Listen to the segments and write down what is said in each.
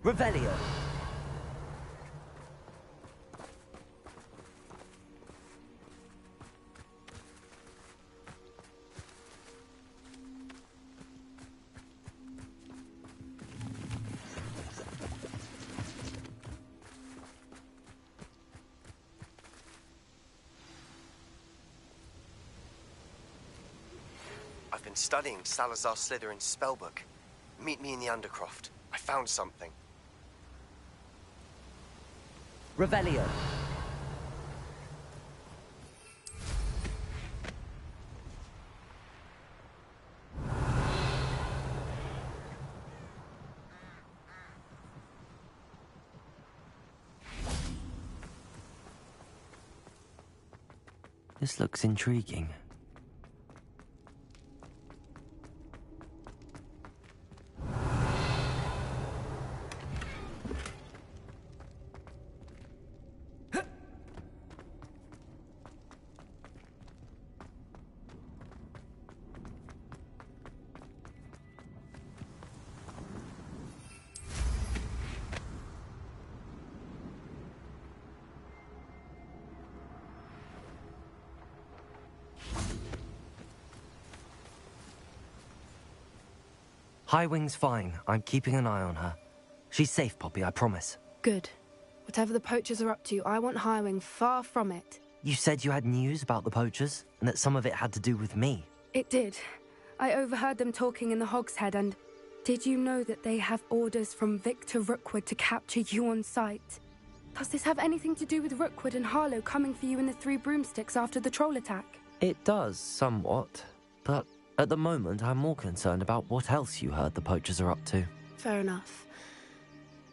Revelio. I've been studying Salazar Slytherin's spellbook. Meet me in the Undercroft. I found something. Revelio. This looks intriguing. Highwing's fine. I'm keeping an eye on her. She's safe, Poppy, I promise. Good. Whatever the poachers are up to, I want Highwing far from it. You said you had news about the poachers, and that some of it had to do with me. It did. I overheard them talking in the Hogshead, and did you know that they have orders from Victor Rookwood to capture you on sight? Does this have anything to do with Rookwood and Harlow coming for you in the Three Broomsticks after the troll attack? It does, somewhat. But at the moment, I'm more concerned about what else you heard the poachers are up to. Fair enough.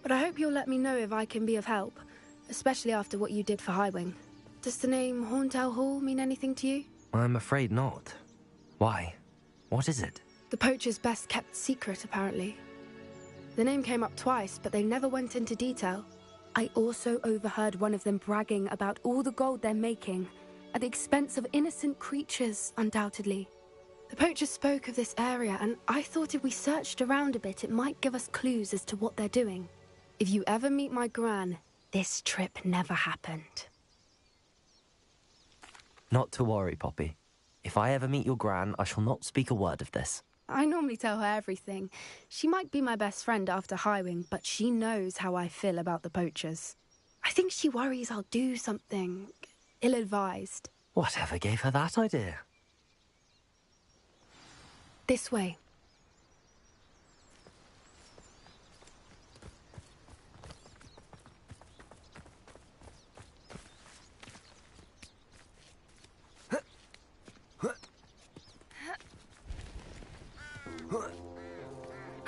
But I hope you'll let me know if I can be of help, especially after what you did for Highwing. Does the name Horntail Hall mean anything to you? I'm afraid not. Why? What is it? The poachers' best kept secret, apparently. The name came up twice, but they never went into detail. I also overheard one of them bragging about all the gold they're making, at the expense of innocent creatures, undoubtedly. The poachers spoke of this area, and I thought if we searched around a bit, it might give us clues as to what they're doing. If you ever meet my gran, this trip never happened. Not to worry, Poppy. If I ever meet your gran, I shall not speak a word of this. I normally tell her everything. She might be my best friend after Highwing, but she knows how I feel about the poachers. I think she worries I'll do something ill-advised. Whatever gave her that idea? This way.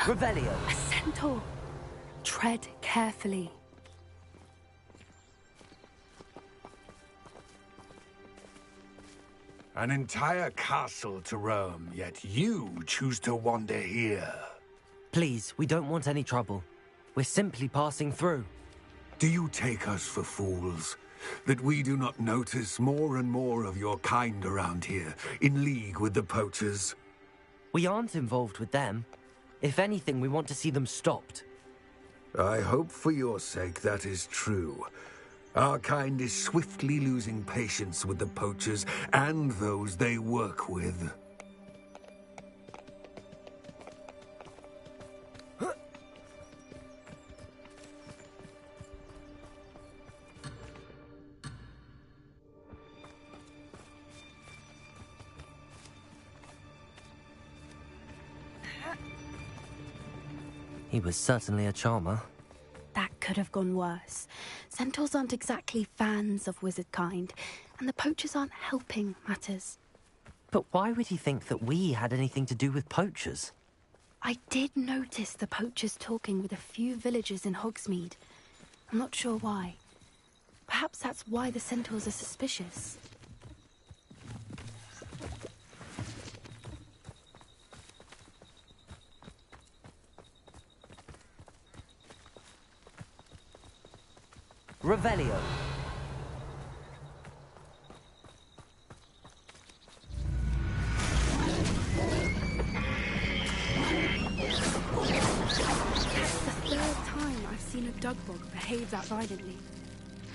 Revelio. A centaur. Tread carefully. An entire castle to roam, yet you choose to wander here. Please, we don't want any trouble. We're simply passing through. Do you take us for fools? That we do not notice more and more of your kind around here, in league with the poachers? We aren't involved with them. If anything, we want to see them stopped. I hope for your sake that is true. Our kind is swiftly losing patience with the poachers and those they work with. He was certainly a charmer. That could have gone worse. Centaurs aren't exactly fans of wizard kind, and the poachers aren't helping matters. But why would he think that we had anything to do with poachers? I did notice the poachers talking with a few villagers in Hogsmeade. I'm not sure why. Perhaps that's why the centaurs are suspicious. Revelio. That's the third time I've Aragog behaves that violently.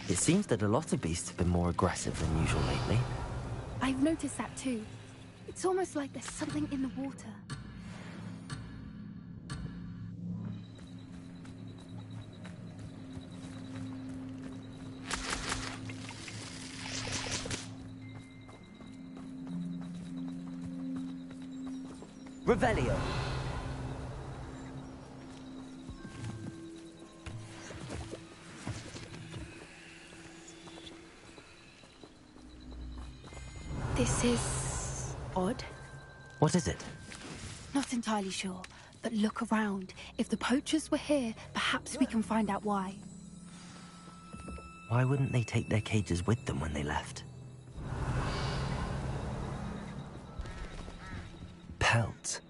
It seems that a lot of beasts have been more aggressive than usual lately. I've noticed that too. It's almost like there's something in the water. Revelio! This is odd. What is it? Not entirely sure, but look around. If the poachers were here, perhaps we can find out why. Why wouldn't they take their cages with them when they left? Pelts.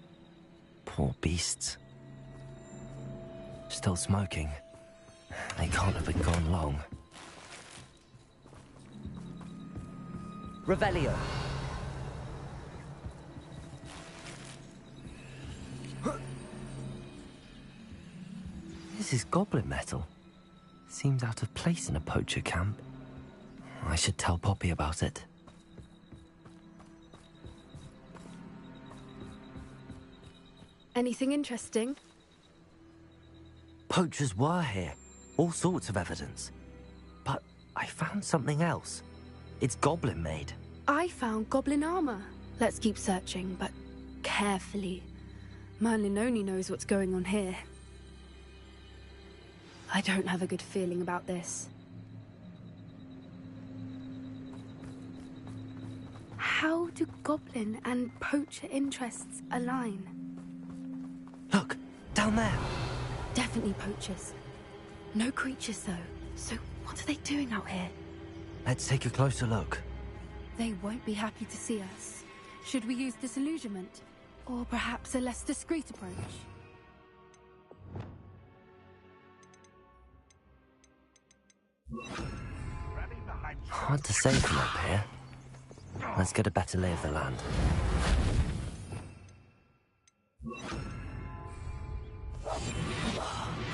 Poor beasts. Still smoking. They can't have been gone long. Revelio! This is goblin metal. Seems out of place in a poacher camp. I should tell Poppy about it. Anything interesting? Poachers were here. All sorts of evidence. But I found something else. It's goblin made. I found goblin armor. Let's keep searching, but carefully. Merlin only knows what's going on here. I don't have a good feeling about this. How do goblin and poacher interests align? Look, down there. Definitely poachers. No creatures, though. So what are they doing out here? Let's take a closer look. They won't be happy to see us. Should we use disillusionment? Or perhaps a less discreet approach? Hard to say from up here. Let's get a better lay of the land.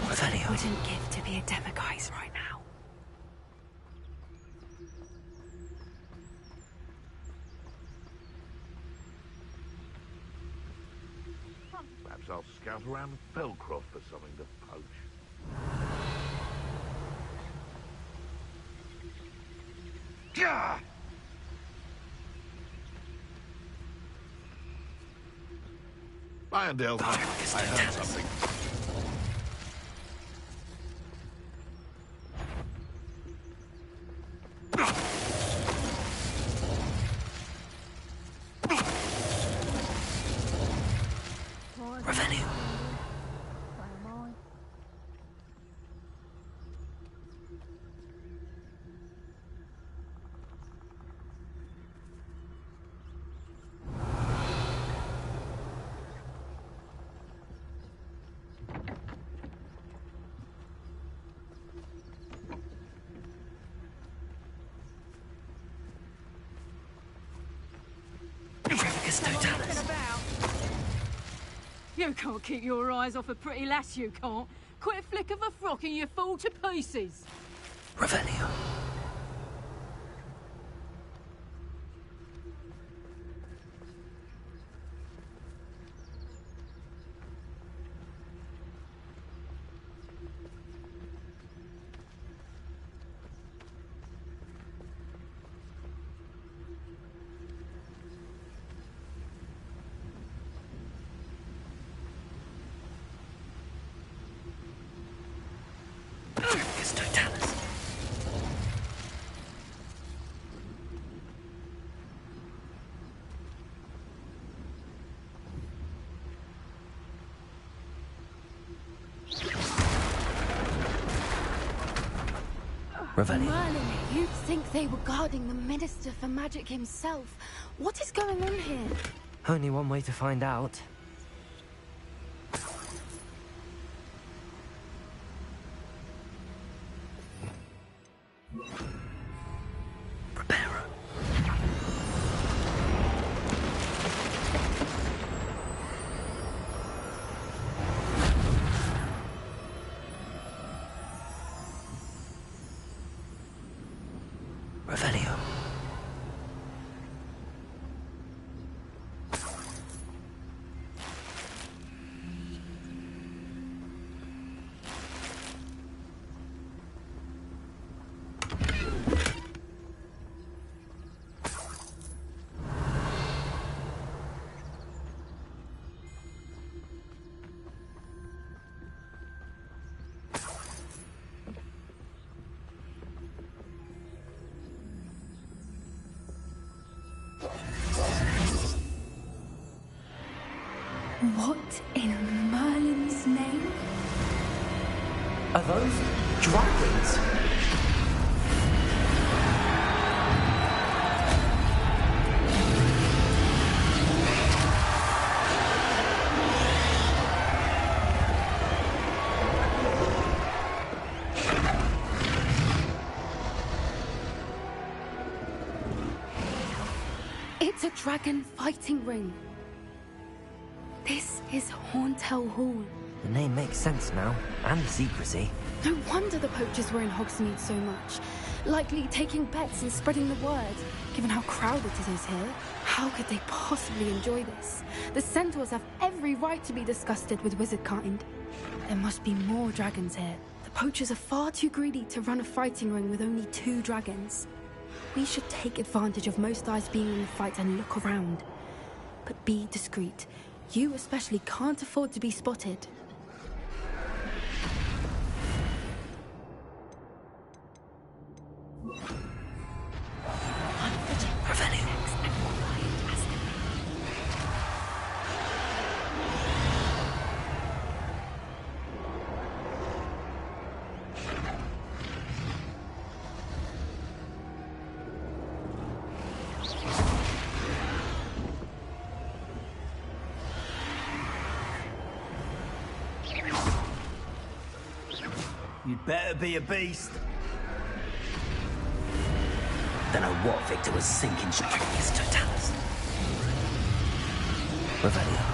Revelio. Wouldn't give to be a demiguise right now. Perhaps I'll scout around Felcroft for something to poach. Yeah! Lyondale, I heard something. Revelio. You can't keep your eyes off a pretty lass, you can't. Quit a flick of a frock and you fall to pieces. Revelio. Revelio. Merlin, you'd think they were guarding the Minister for Magic himself. What is going on here? Only one way to find out. Reparo. What in Merlin's name? Are those dragons? It's a dragon fighting ring. This is Horntail Hall. The name makes sense now, and the secrecy. No wonder the poachers were in Hogsmeade so much. Likely taking bets and spreading the word, given how crowded it is here. How could they possibly enjoy this? The centaurs have every right to be disgusted with wizard kind. There must be more dragons here. The poachers are far too greedy to run a fighting ring with only 2 dragons. We should take advantage of most eyes being in the fight and look around. But be discreet. You especially can't afford to be spotted. You'd better be a beast. Don't know what Victor was thinking. Yes, Totalis. Revelio.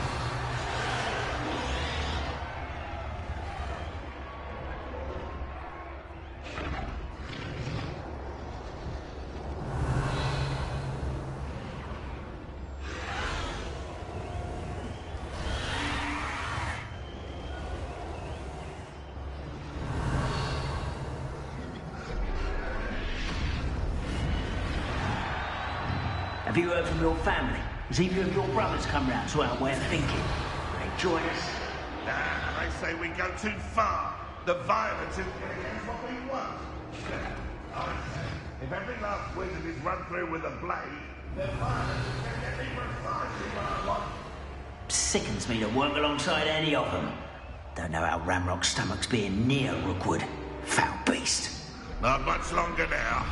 Have you heard from your family? Has either of your brothers come round to our way of thinking? They join us? Nah, they say we go too far. The violence is against what we want. I say, if every last wizard is run through with a blade, the violence is going to get me precisely what I want. Sickens me to work alongside any of them. Don't know how Ramrock's stomach's being near Rookwood. Foul beast. Not much longer now.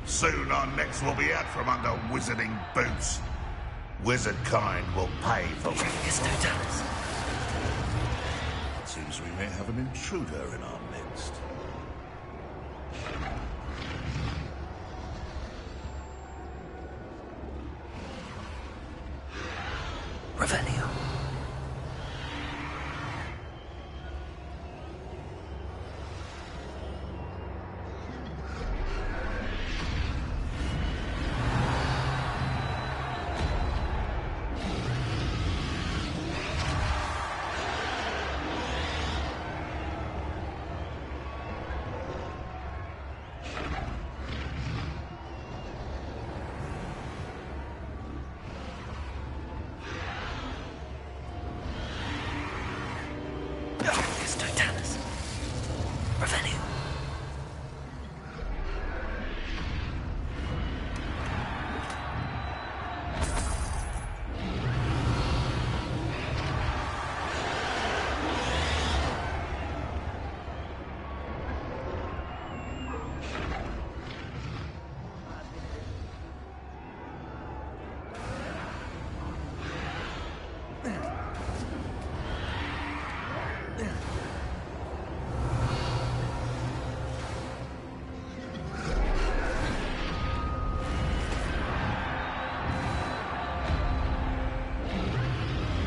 Soon our necks will be out from under wizarding boots. Wizard kind will pay for Yes, Totalis. It seems we may have an intruder in our midst. Revelio. Yes, Totalis. Revelio.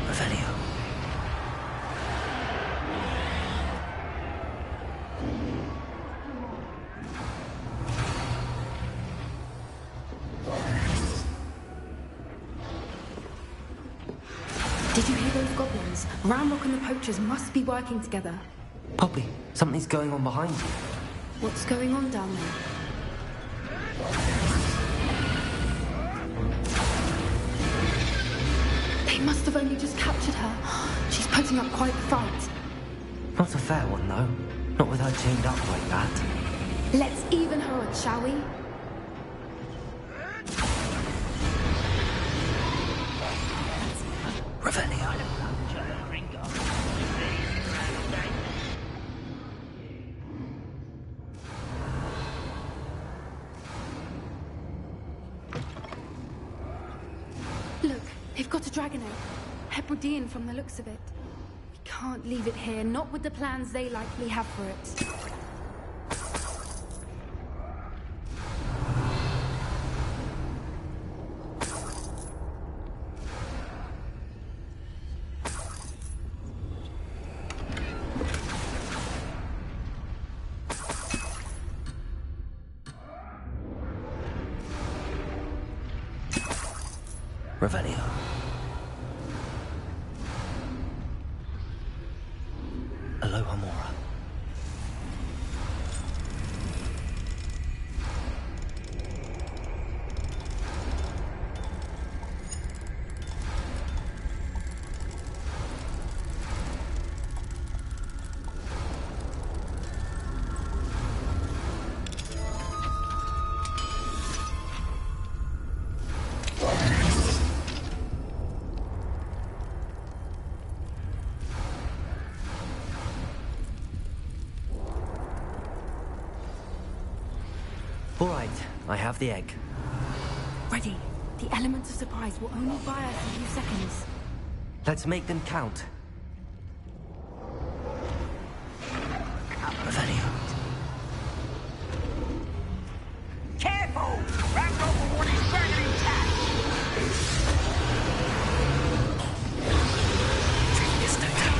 Revelio. Did you hear those goblins? Ramrock and the poachers must be working together. Poppy, something's going on behind you. What's going on down there? They must have only just captured her. She's putting up quite the fight. Not a fair one, though. Not with her chained up like that. Let's even her odds, shall we? Revelio. They've got a dragon egg. Hebridean from the looks of it. We can't leave it here, not with the plans they likely have for it. Revelio. Aloha Mora. All right, I have the egg. Ready. The element of surprise will only buy us a few seconds. Let's make them count. Revelio. Careful! Ravenclaw will want his dragon intact! It's no time.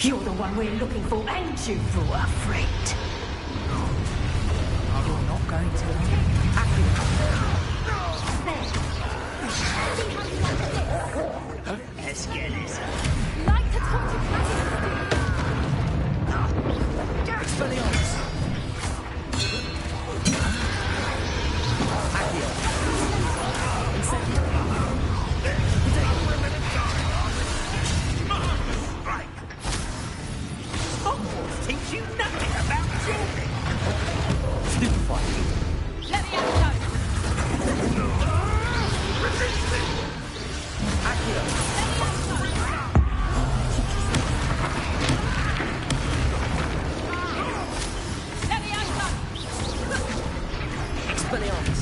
You're the one we're looking for, ain't you, Fool? Afraid. You're not going to. Let's get this. Like the taunted dragon. Expelliarmus. Teach you nothing about dueling. Stupefy. Let me out. Let me out. Expelliarmus.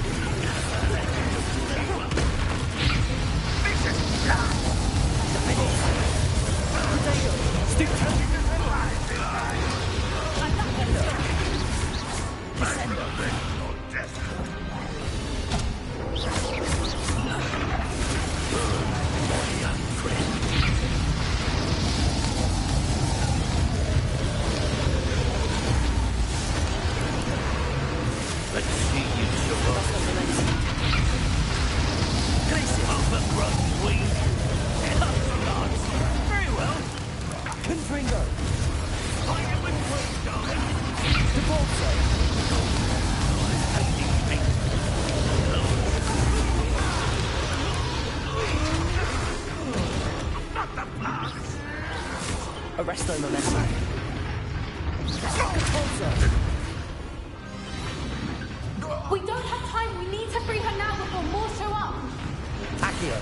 Let's see you show up. Very well. Confringo. I am with you, darling. Devolso. Not the plants. Arresto momentum. We don't have time. We need to free her now before more show up. Accio.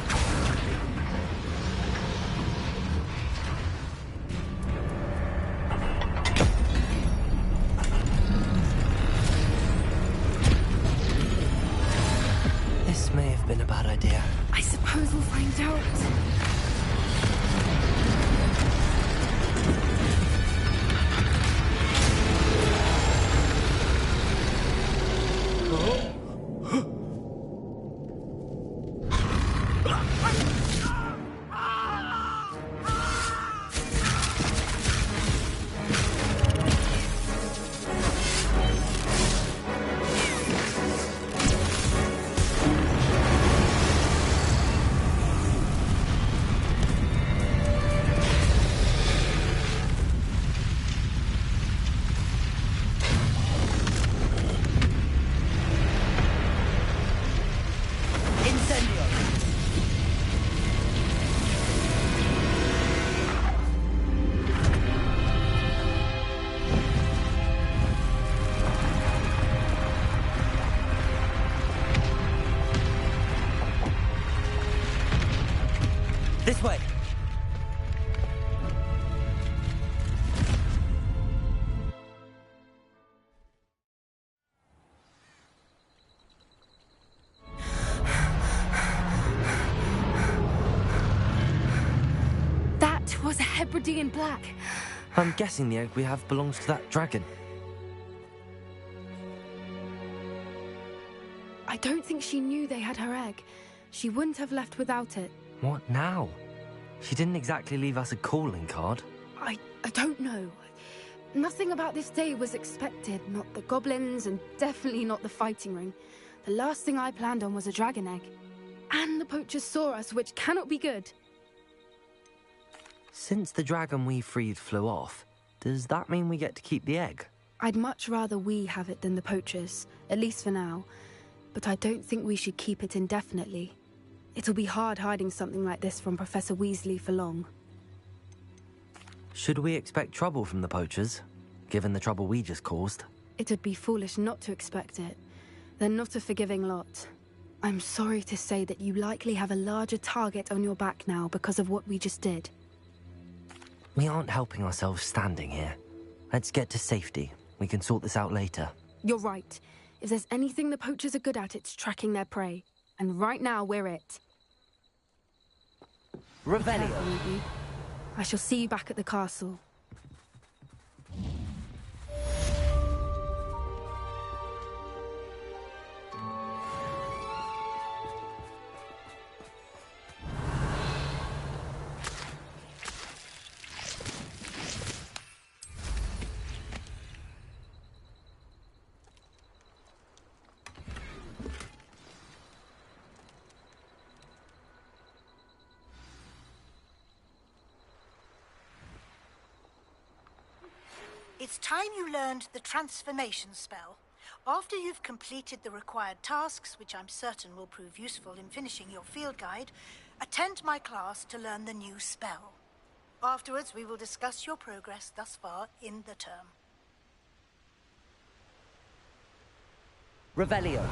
This may have been a bad idea. I suppose we'll find out. This way. That was a Hebridean black. I'm guessing the egg we have belongs to that dragon. I don't think she knew they had her egg. She wouldn't have left without it. What now? She didn't exactly leave us a calling card. I don't know. Nothing about this day was expected. Not the goblins, and definitely not the fighting ring. The last thing I planned on was a dragon egg. And the poachers saw us, which cannot be good. Since the dragon we freed flew off, does that mean we get to keep the egg? I'd much rather we have it than the poachers, at least for now. But I don't think we should keep it indefinitely. It'll be hard hiding something like this from Professor Weasley for long. Should we expect trouble from the poachers, given the trouble we just caused? It'd be foolish not to expect it. They're not a forgiving lot. I'm sorry to say that you likely have a larger target on your back now because of what we just did. We aren't helping ourselves standing here. Let's get to safety. We can sort this out later. You're right. If there's anything the poachers are good at, it's tracking their prey. And right now, we're it. Revelio. I shall see you back at the castle. It's time you learned the transformation spell. After you've completed the required tasks, which I'm certain will prove useful in finishing your field guide, attend my class to learn the new spell. Afterwards, we will discuss your progress thus far in the term. Revelio.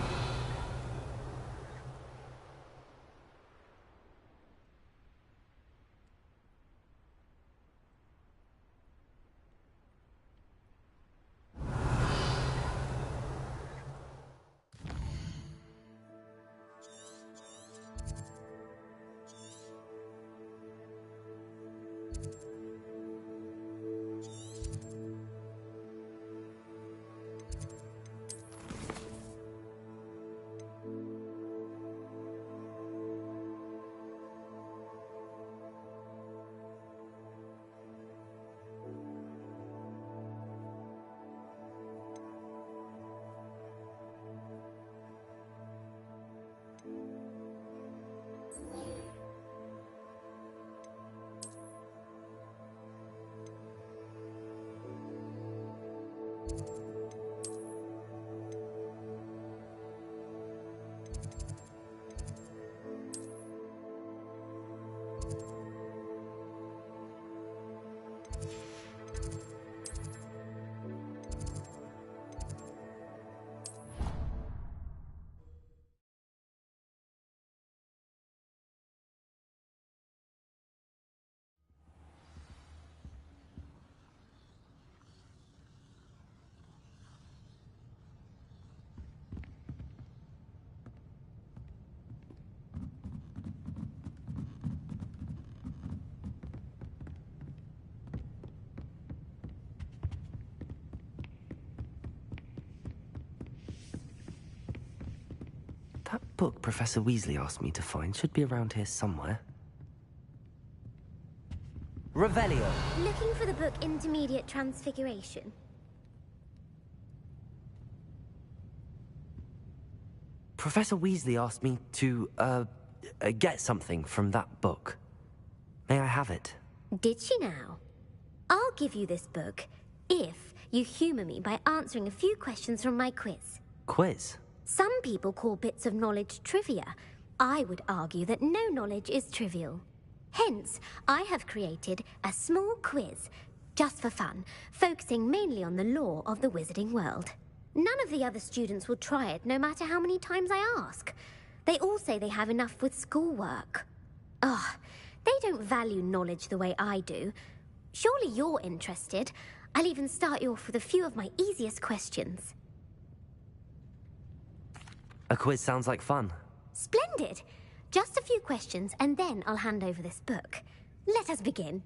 book Professor Weasley asked me to find should be around here somewhere. Revelio. Looking for the book Intermediate Transfiguration? Professor Weasley asked me to, get something from that book. May I have it? Did she now? I'll give you this book if you humour me by answering a few questions from my quiz. Quiz? Some people call bits of knowledge trivia. I would argue that no knowledge is trivial. Hence, I have created a small quiz, just for fun, focusing mainly on the lore of the wizarding world. None of the other students will try it, no matter how many times I ask. They all say they have enough with schoolwork. Ugh, they don't value knowledge the way I do. Surely you're interested. I'll even start you off with a few of my easiest questions. A quiz sounds like fun. Splendid! Just a few questions, and then I'll hand over this book. Let us begin.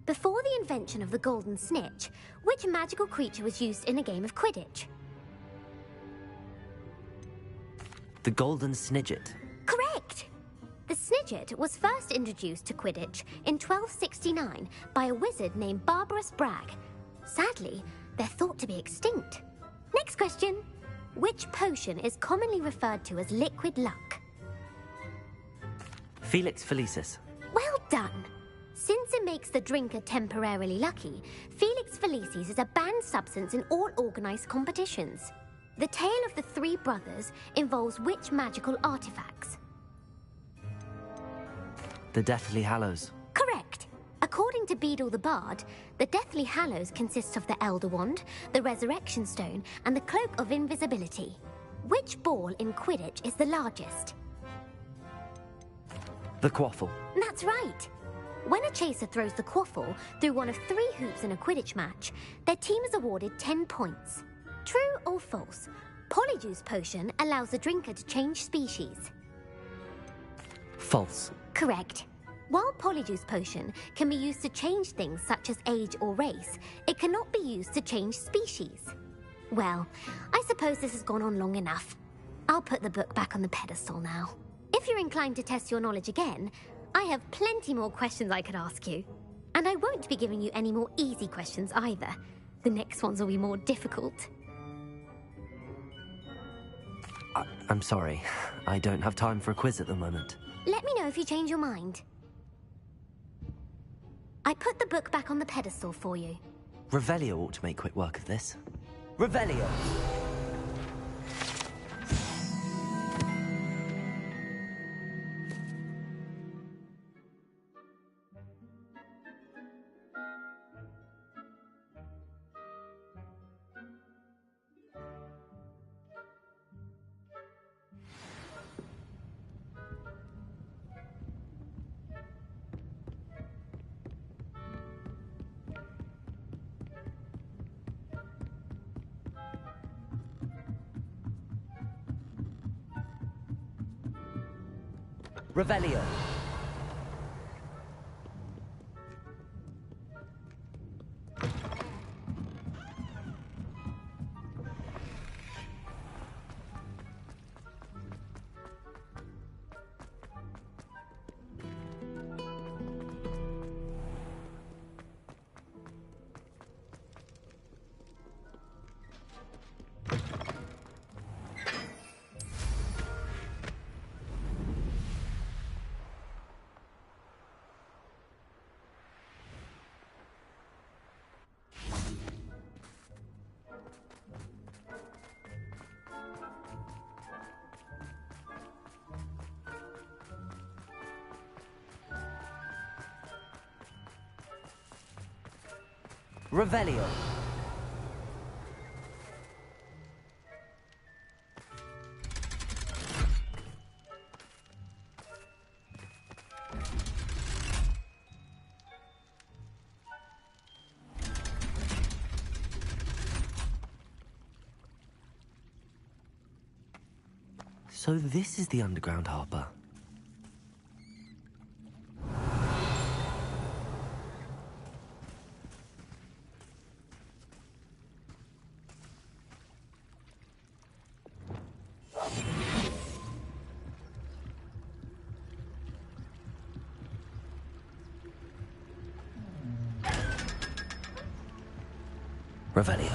Before the invention of the golden snitch, which magical creature was used in a game of Quidditch? The Golden Snidget. Correct! The Snidget was first introduced to Quidditch in 1269 by a wizard named Barbarous Bragg. Sadly, they're thought to be extinct. Next question. Which potion is commonly referred to as liquid luck? Felix Felicis. Well done! Since it makes the drinker temporarily lucky, Felix Felicis is a banned substance in all organised competitions. The tale of the three brothers involves which magical artifacts? The Deathly Hallows. Correct! According to Beadle the Bard, the Deathly Hallows consists of the Elder Wand, the Resurrection Stone, and the Cloak of Invisibility. Which ball in Quidditch is the largest? The Quaffle. That's right! When a chaser throws the quaffle through one of 3 hoops in a Quidditch match, their team is awarded 10 points. True or false? Polyjuice Potion allows the drinker to change species. False. Correct. While Polyjuice Potion can be used to change things such as age or race, it cannot be used to change species. Well, I suppose this has gone on long enough. I'll put the book back on the pedestal now. If you're inclined to test your knowledge again, I have plenty more questions I could ask you. And I won't be giving you any more easy questions either. The next ones will be more difficult. I'm sorry. I don't have time for a quiz at the moment. Let me know if you change your mind. I put the book back on the pedestal for you. Revelio ought to make quick work of this. Revelio! Revelio. Revelio. So this is the underground harbor. Revelio.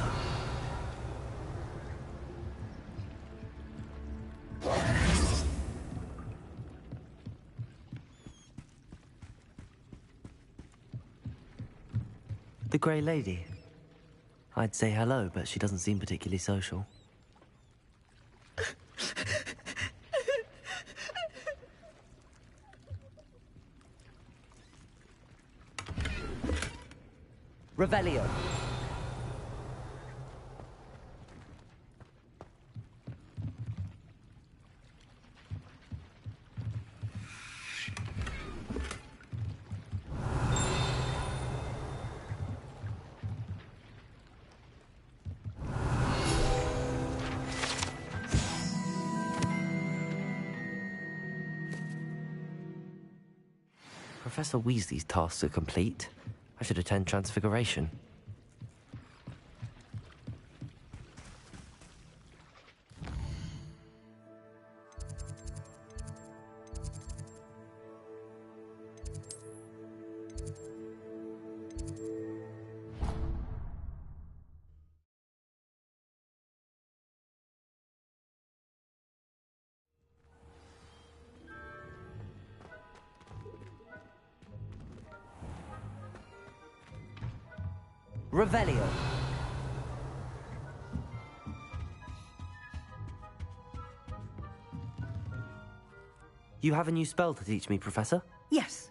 The Grey Lady. I'd say hello, but she doesn't seem particularly social. Revelio. Professor Weasley's tasks are complete. I should attend Transfiguration. Revelio. You have a new spell to teach me, Professor? Yes,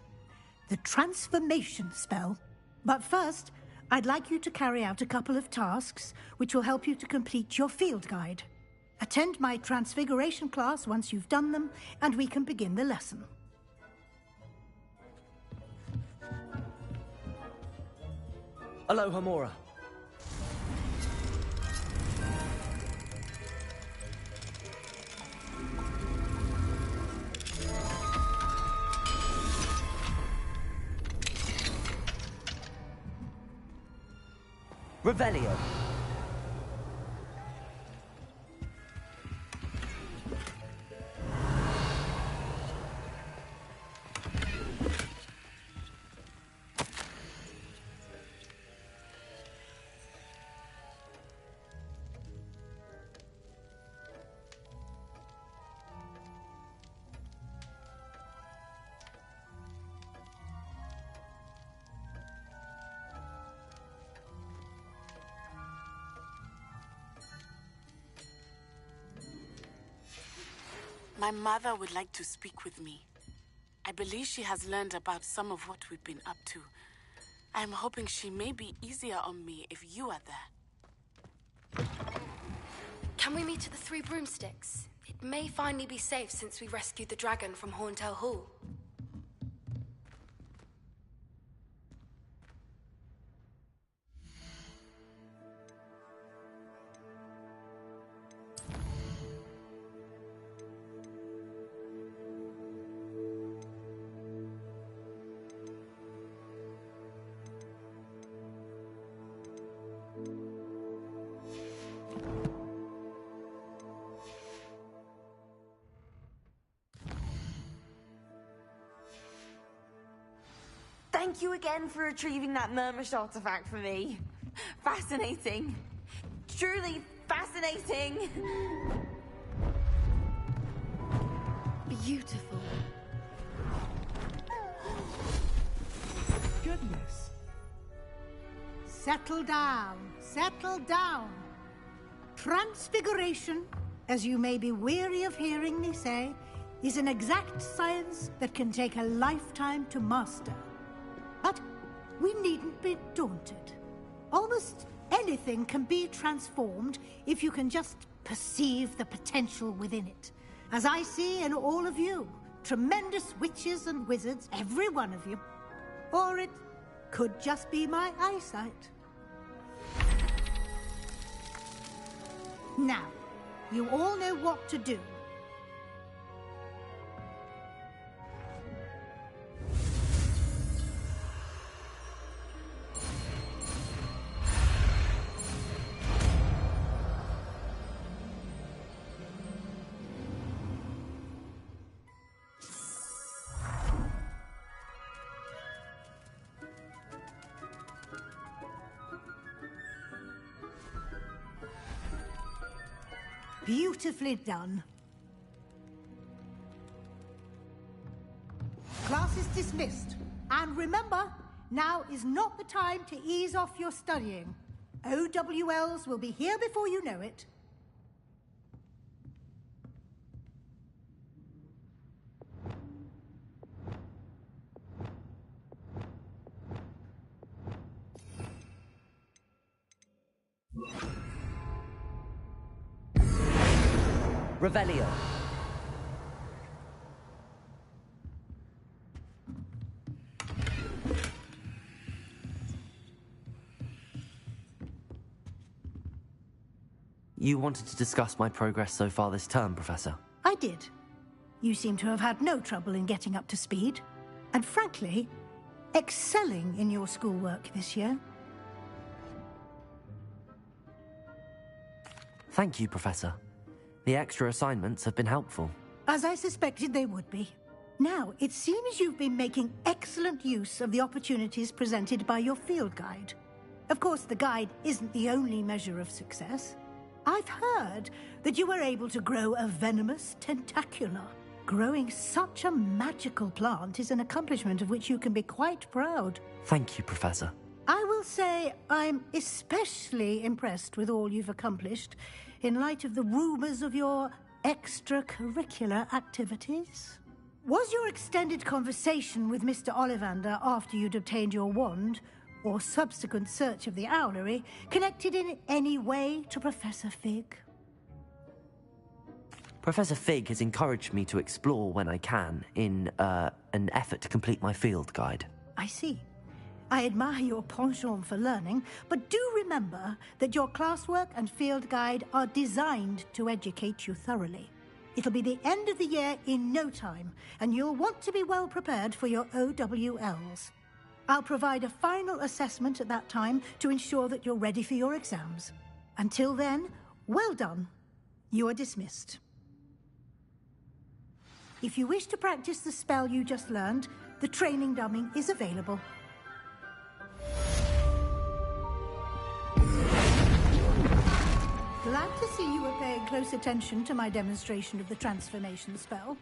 the transformation spell. But first, I'd like you to carry out a couple of tasks which will help you to complete your field guide. Attend my transfiguration class once you've done them, and we can begin the lesson. Aloha Mora. Revelio. My mother would like to speak with me. I believe she has learned about some of what we've been up to. I'm hoping she may be easier on me if you are there. Can we meet at the Three Broomsticks? It may finally be safe since we rescued the dragon from Horntail Hall. Thank you again for retrieving that Murmush artifact for me. Fascinating. Truly fascinating. Beautiful. Goodness. Settle down. Settle down. Transfiguration, as you may be weary of hearing me say, is an exact science that can take a lifetime to master. But we needn't be daunted. Almost anything can be transformed if you can just perceive the potential within it. As I see in all of you, tremendous witches and wizards, every one of you. Or it could just be my eyesight. Now, you all know what to do. Beautifully done. Class is dismissed. And remember, now is not the time to ease off your studying. OWLs will be here before you know it. Revelio. You wanted to discuss my progress so far this term, Professor? I did. You seem to have had no trouble in getting up to speed. And frankly, excelling in your schoolwork this year. Thank you, Professor. The extra assignments have been helpful. As I suspected they would be. Now, it seems you've been making excellent use of the opportunities presented by your field guide. Of course, the guide isn't the only measure of success. I've heard that you were able to grow a venomous tentacula. Growing such a magical plant is an accomplishment of which you can be quite proud. Thank you, Professor. I will say I'm especially impressed with all you've accomplished in light of the rumors of your extracurricular activities. Was your extended conversation with Mr. Ollivander after you'd obtained your wand, or subsequent search of the owlery, connected in any way to Professor Fig? Professor Fig has encouraged me to explore when I can in an effort to complete my field guide. I see. I admire your penchant for learning, but do remember that your classwork and field guide are designed to educate you thoroughly. It'll be the end of the year in no time, and you'll want to be well prepared for your OWLs. I'll provide a final assessment at that time to ensure that you're ready for your exams. Until then, well done. You are dismissed. If you wish to practice the spell you just learned, the training dummy is available. Glad to see you were paying close attention to my demonstration of the transformation spell.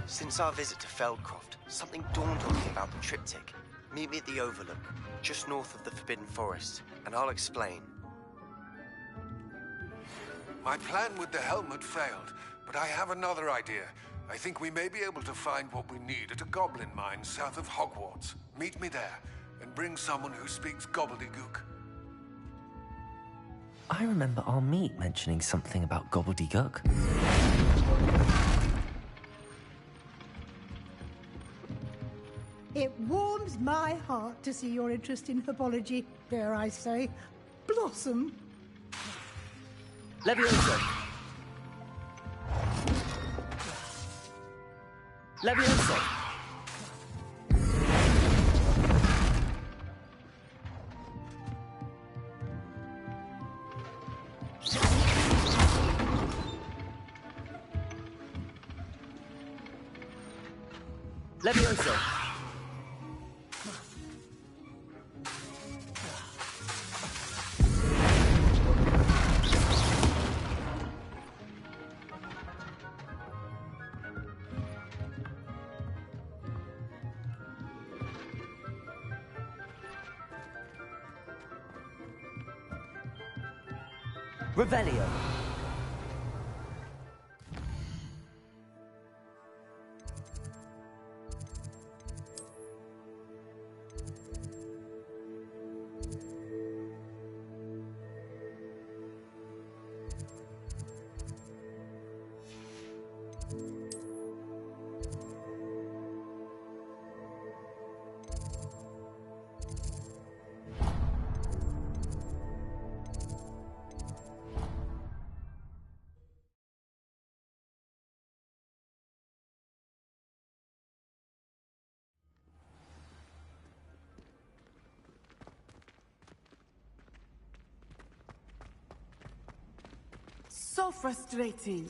Since our visit to Feldcroft, something dawned on me about the triptych. Meet me at the Overlook, just north of the Forbidden Forest, and I'll explain. My plan with the helmet failed, but I have another idea. I think we may be able to find what we need at a goblin mine south of Hogwarts. Meet me there, and bring someone who speaks gobbledygook. I remember our meet mentioning something about gobbledygook. It warms my heart to see your interest in herbology, dare I say, blossom. Levioso! Levioso! Levioso! Revelio. So frustrating.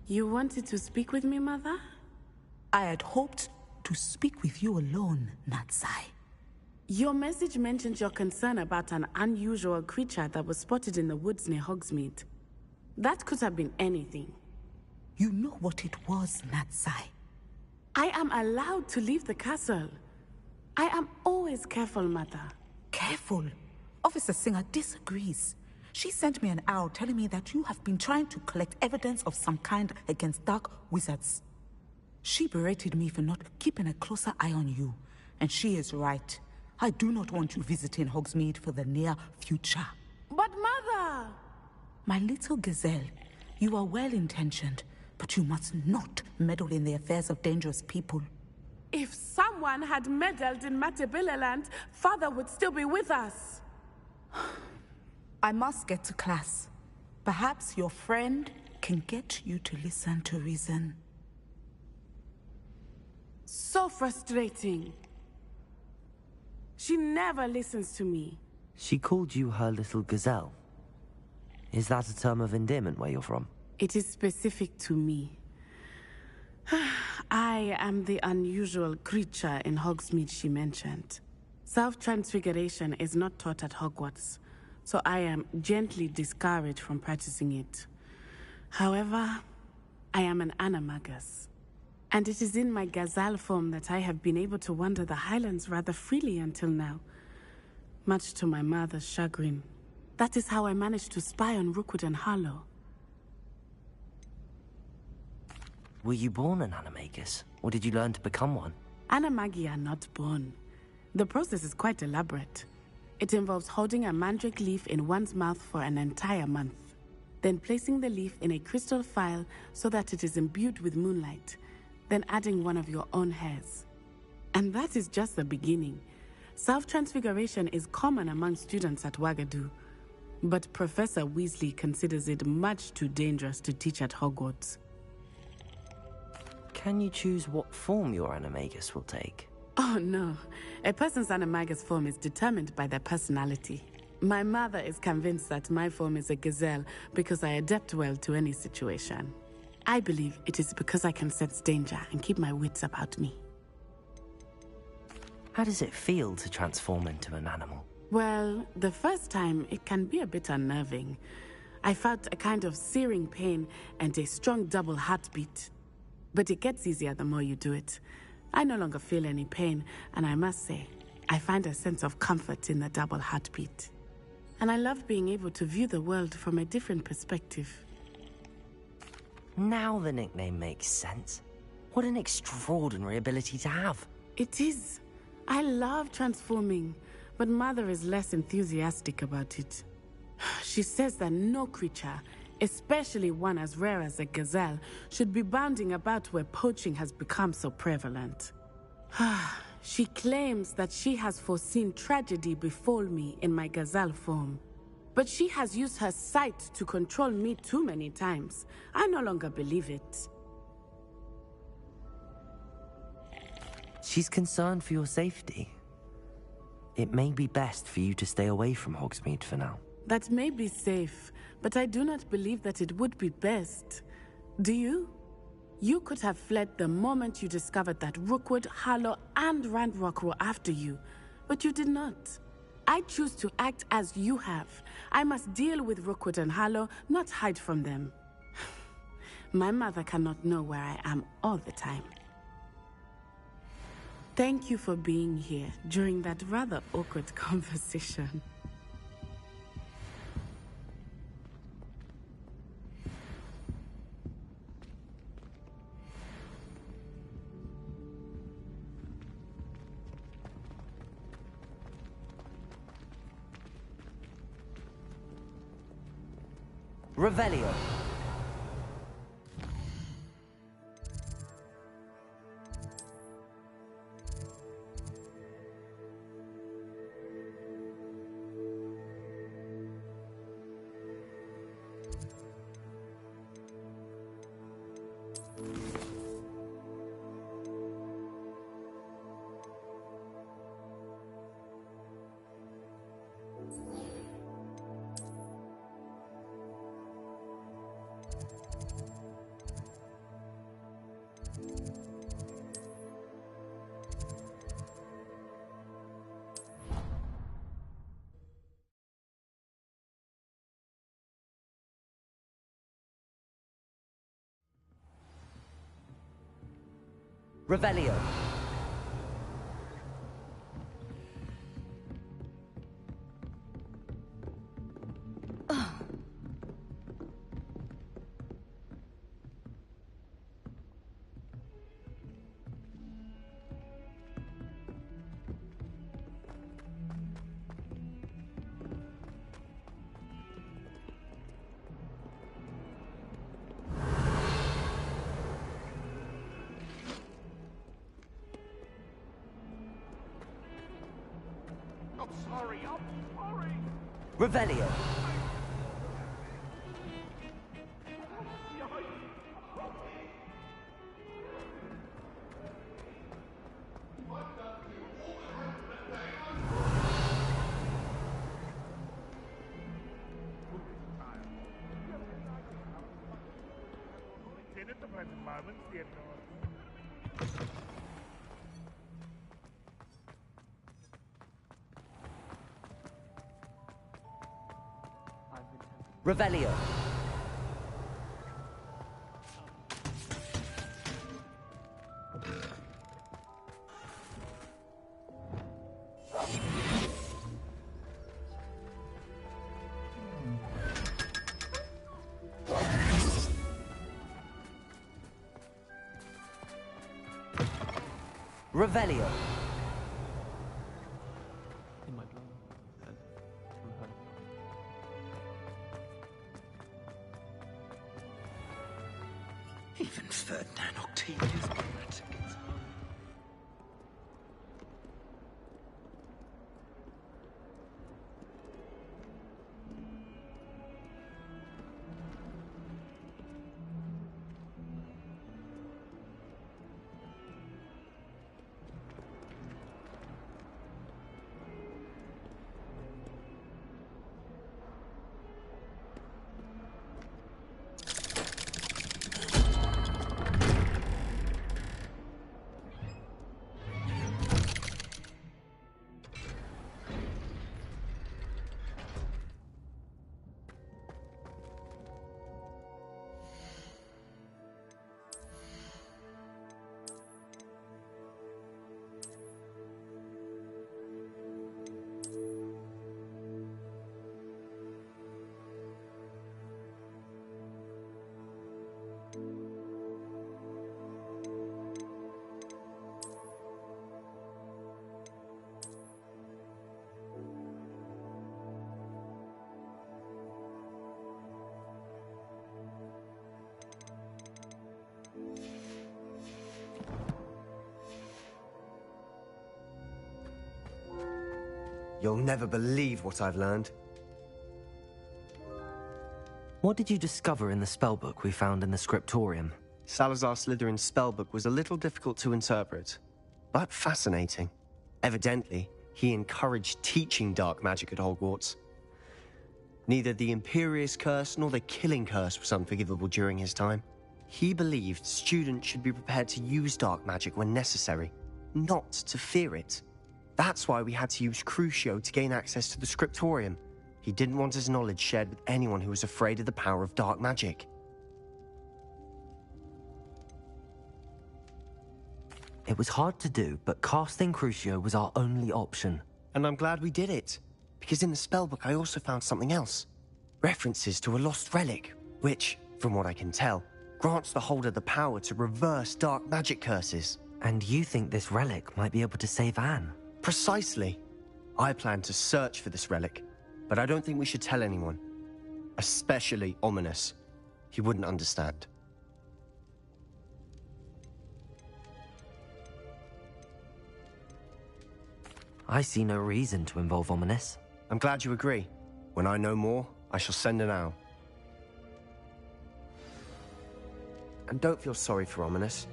You wanted to speak with me, Mother? I had hoped to speak with you alone, Natsai. Your message mentioned your concern about an unusual creature that was spotted in the woods near Hogsmeade. That could have been anything. You know what it was, Natsai. I am allowed to leave the castle. I am always careful, Mother. Careful? Officer Singer disagrees. She sent me an owl telling me that you have been trying to collect evidence of some kind against dark wizards. She berated me for not keeping a closer eye on you, and she is right. I do not want you visiting Hogsmeade for the near future. But Mother! My little gazelle, you are well-intentioned, but you must not meddle in the affairs of dangerous people. If someone had meddled in Matabeleland, Father would still be with us. I must get to class. Perhaps your friend can get you to listen to reason. So frustrating. She never listens to me. She called you her little gazelle. Is that a term of endearment where you're from? It is specific to me. I am the unusual creature in Hogsmeade she mentioned. Self-transfiguration is not taught at Hogwarts, so I am gently discouraged from practicing it. However, I am an animagus, and it is in my gazelle form that I have been able to wander the Highlands rather freely until now, much to my mother's chagrin. That is how I managed to spy on Rookwood and Harlow. Were you born an animagus, or did you learn to become one? Animagi are not born. The process is quite elaborate. It involves holding a mandrake leaf in one's mouth for an entire month, then placing the leaf in a crystal phial so that it is imbued with moonlight, then adding one of your own hairs. And that is just the beginning. Self-transfiguration is common among students at Wagadu, but Professor Weasley considers it much too dangerous to teach at Hogwarts. Can you choose what form your animagus will take? Oh no, a person's animagus form is determined by their personality. My mother is convinced that my form is a gazelle because I adapt well to any situation. I believe it is because I can sense danger and keep my wits about me. How does it feel to transform into an animal? Well, the first time it can be a bit unnerving. I felt a kind of searing pain and a strong double heartbeat. But it gets easier the more you do it. I no longer feel any pain, and I must say, I find a sense of comfort in the double heartbeat. And I love being able to view the world from a different perspective. Now the nickname makes sense. What an extraordinary ability to have. It is. I love transforming, but Mother is less enthusiastic about it. She says that no creature, especially one as rare as a gazelle, should be bounding about where poaching has become so prevalent. She claims that she has foreseen tragedy befall me in my gazelle form. But she has used her sight to control me too many times. I no longer believe it. She's concerned for your safety. It may be best for you to stay away from Hogsmeade for now. That may be safe, but I do not believe that it would be best. Do you? You could have fled the moment you discovered that Rookwood, Harlow, and Ranrock were after you, but you did not. I choose to act as you have. I must deal with Rookwood and Harlow, not hide from them. My mother cannot know where I am all the time. Thank you for being here during that rather awkward conversation. Revelio. Revelio. I'm sorry. Revelio. At the present moment, the Revelio. Revelio. Even Ferdinand Octavius magic is hard. You'll never believe what I've learned. What did you discover in the spellbook we found in the scriptorium? Salazar Slytherin's spellbook was a little difficult to interpret, but fascinating. Evidently, he encouraged teaching dark magic at Hogwarts. Neither the Imperious Curse nor the Killing Curse was unforgivable during his time. He believed students should be prepared to use dark magic when necessary, not to fear it. That's why we had to use Crucio to gain access to the scriptorium. He didn't want his knowledge shared with anyone who was afraid of the power of dark magic. It was hard to do, but casting Crucio was our only option. And I'm glad we did it, because in the spellbook I also found something else. References to a lost relic, which, from what I can tell, grants the holder the power to reverse dark magic curses. And you think this relic might be able to save Anne? Precisely. I plan to search for this relic, but I don't think we should tell anyone. Especially Ominous. He wouldn't understand. I see no reason to involve Ominous. I'm glad you agree. When I know more, I shall send an owl. And don't feel sorry for Ominous.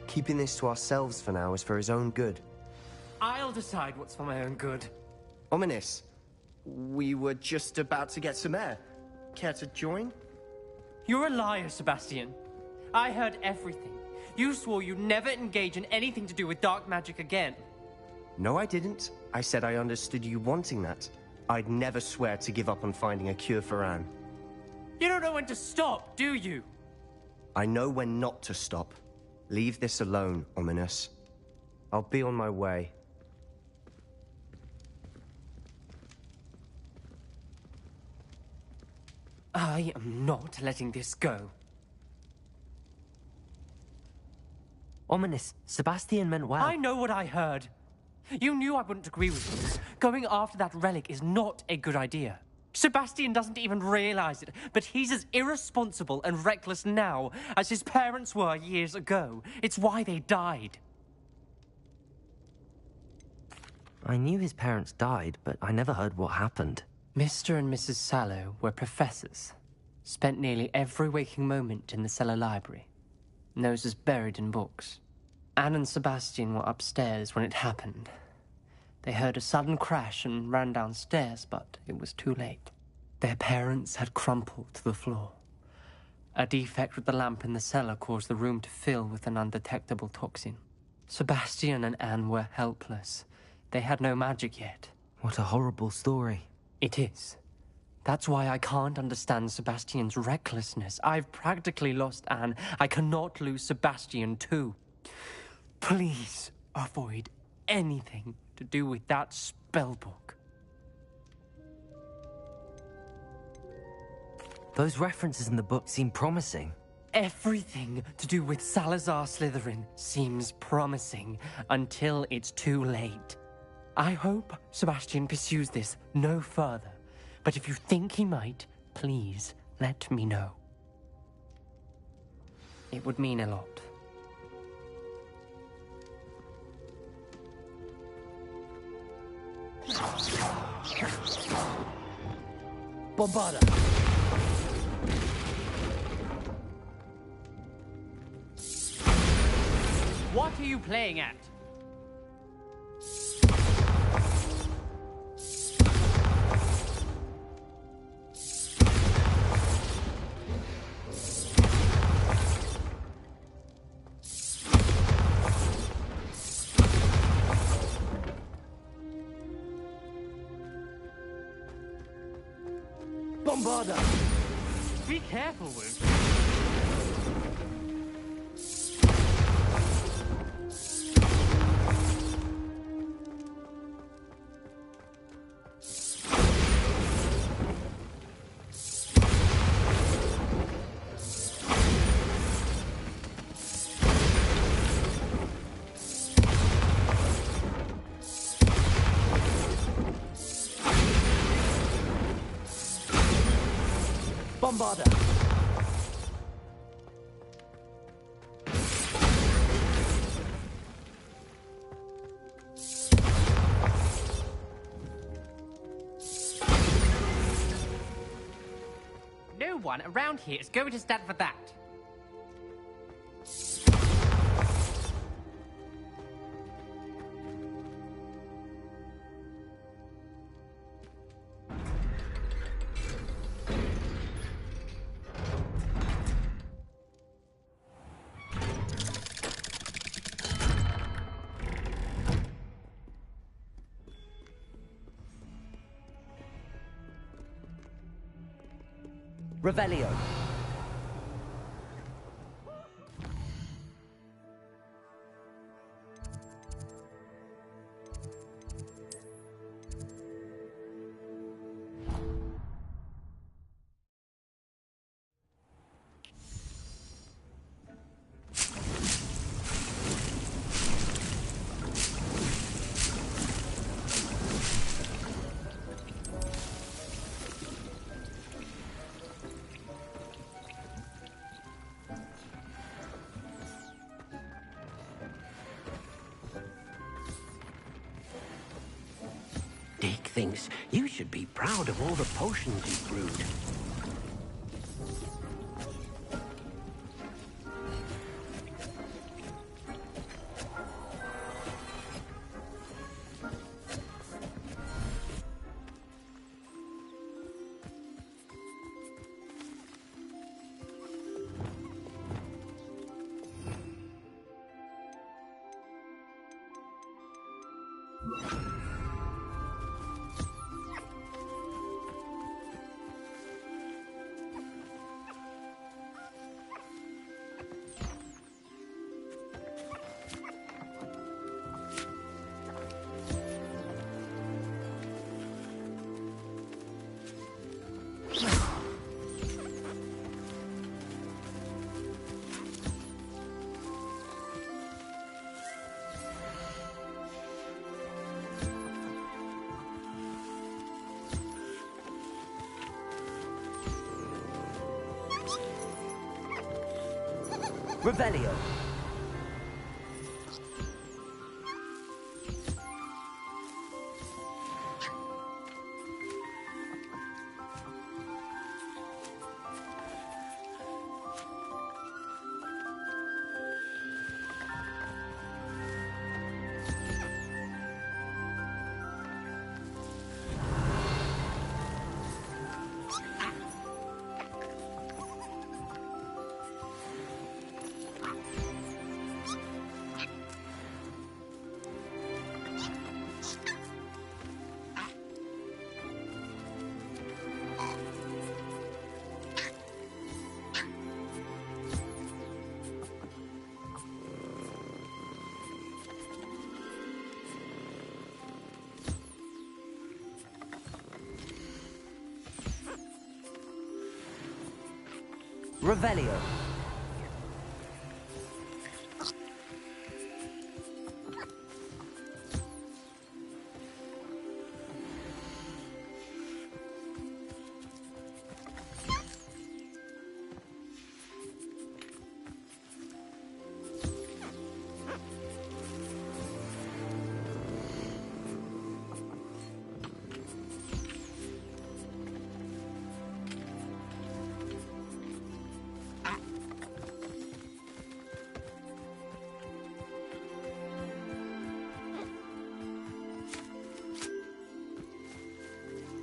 Keeping this to ourselves for now is for his own good. I'll decide what's for my own good. Ominous, we were just about to get some air. Care to join? You're a liar, Sebastian. I heard everything. You swore you'd never engage in anything to do with dark magic again. No, I didn't. I said I understood you wanting that. I'd never swear to give up on finding a cure for Anne. You don't know when to stop, do you? I know when not to stop. Leave this alone, Ominous. I'll be on my way. I am not letting this go. Ominous, Sebastian meant well. I know what I heard. You knew I wouldn't agree with this. Going after that relic is not a good idea. Sebastian doesn't even realize it, but he's as irresponsible and reckless now as his parents were years ago. It's why they died. I knew his parents died, but I never heard what happened. Mr. and Mrs. Sallow were professors. Spent nearly every waking moment in the cellar library. Noses buried in books. Anne and Sebastian were upstairs when it happened. They heard a sudden crash and ran downstairs, but it was too late. Their parents had crumpled to the floor. A defect with the lamp in the cellar caused the room to fill with an undetectable toxin. Sebastian and Anne were helpless. They had no magic yet. What a horrible story. It is. That's why I can't understand Sebastian's recklessness. I've practically lost Anne. I cannot lose Sebastian too. Please avoid anything to do with that spellbook. Those references in the book seem promising. Everything to do with Salazar Slytherin seems promising until it's too late. I hope Sebastian pursues this no further, but if you think he might, please let me know. It would mean a lot. Bombarda! What are you playing at? Bombarda! Be careful, Woot. Bombarda! No one around here is going to stand for that. Revelio. Dick thinks you should be proud of all the potions he's brewed. Revelio. Revelio.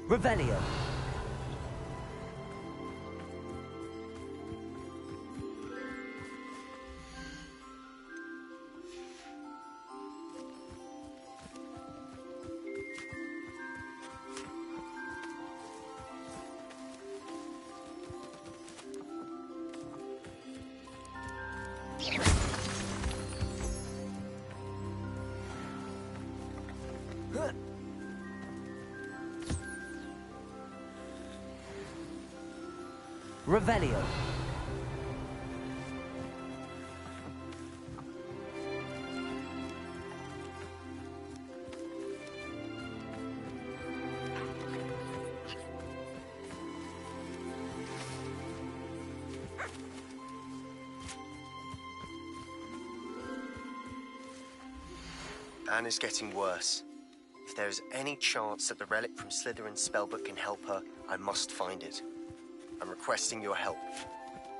Revelio. Revelio. Anna's getting worse. If there is any chance that the relic from Slytherin's spellbook can help her, I must find it. I'm requesting your help.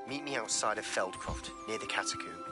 Meet me outside of Feldcroft, near the catacomb.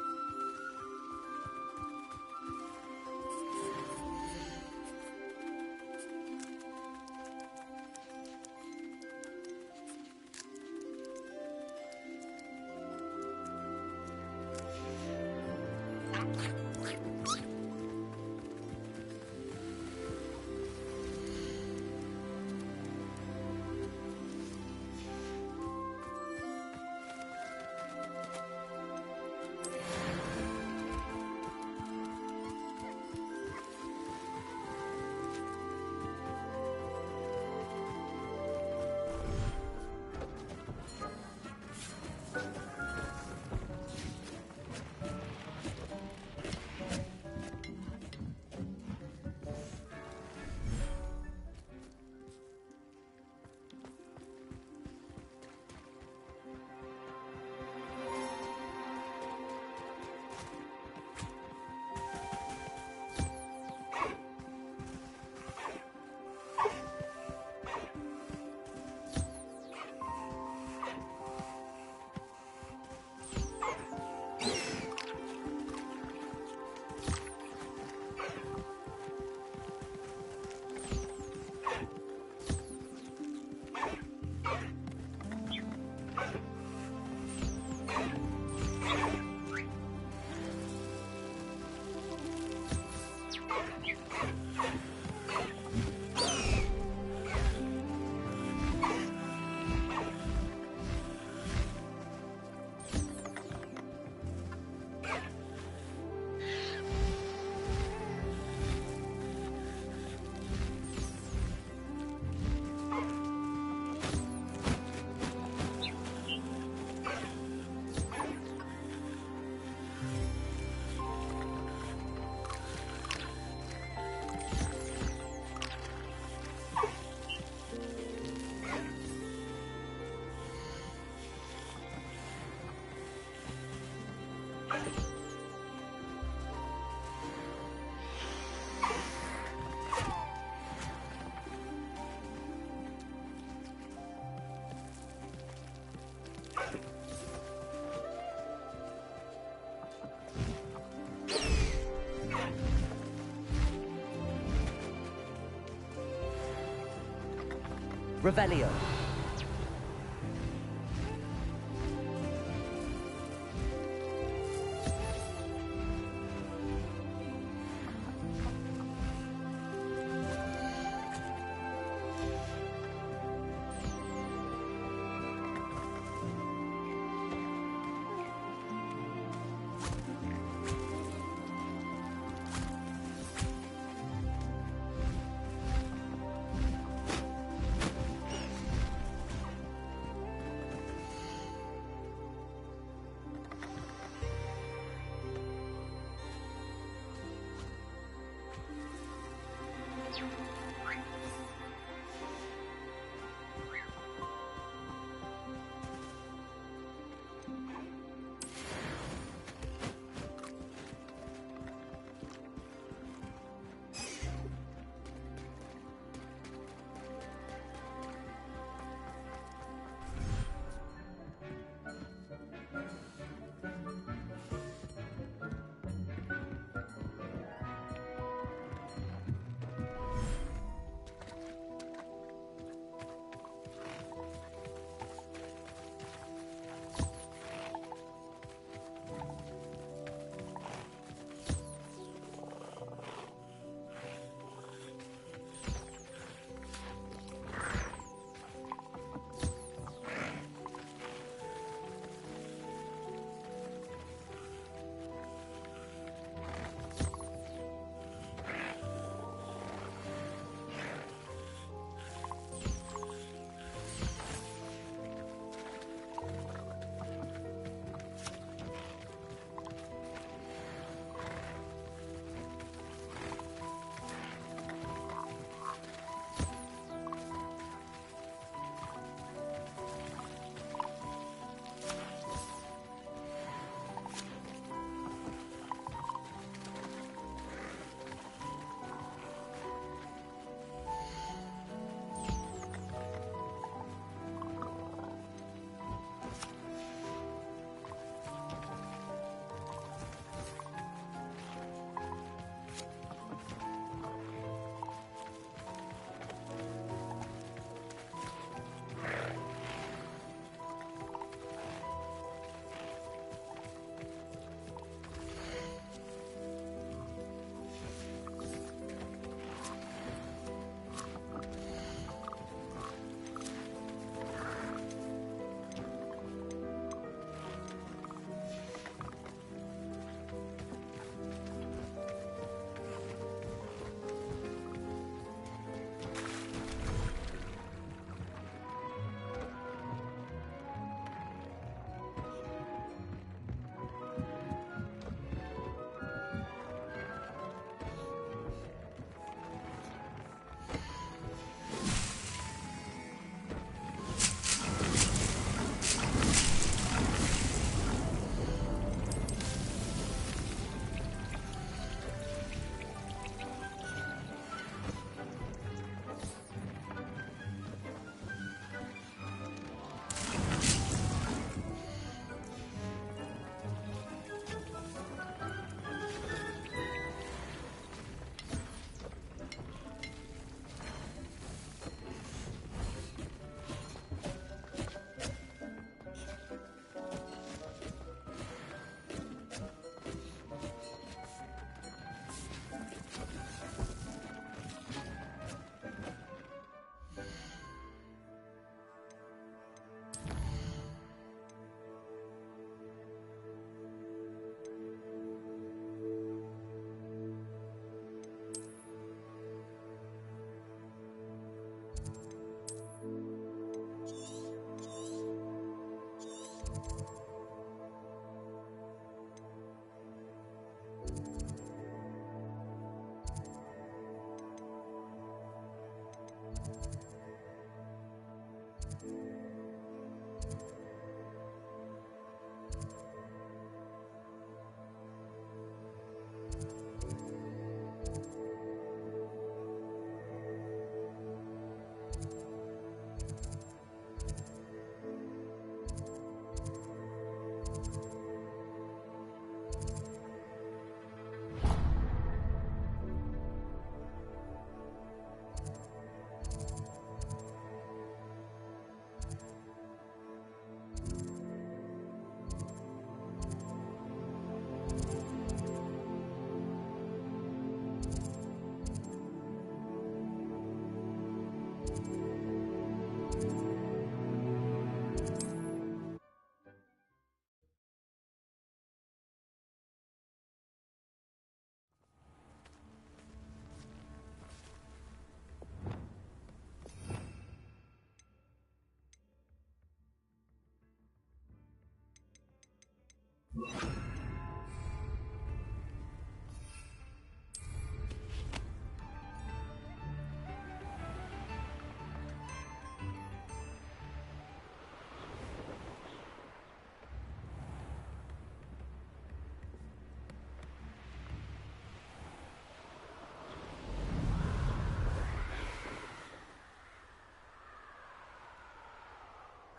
Revelio.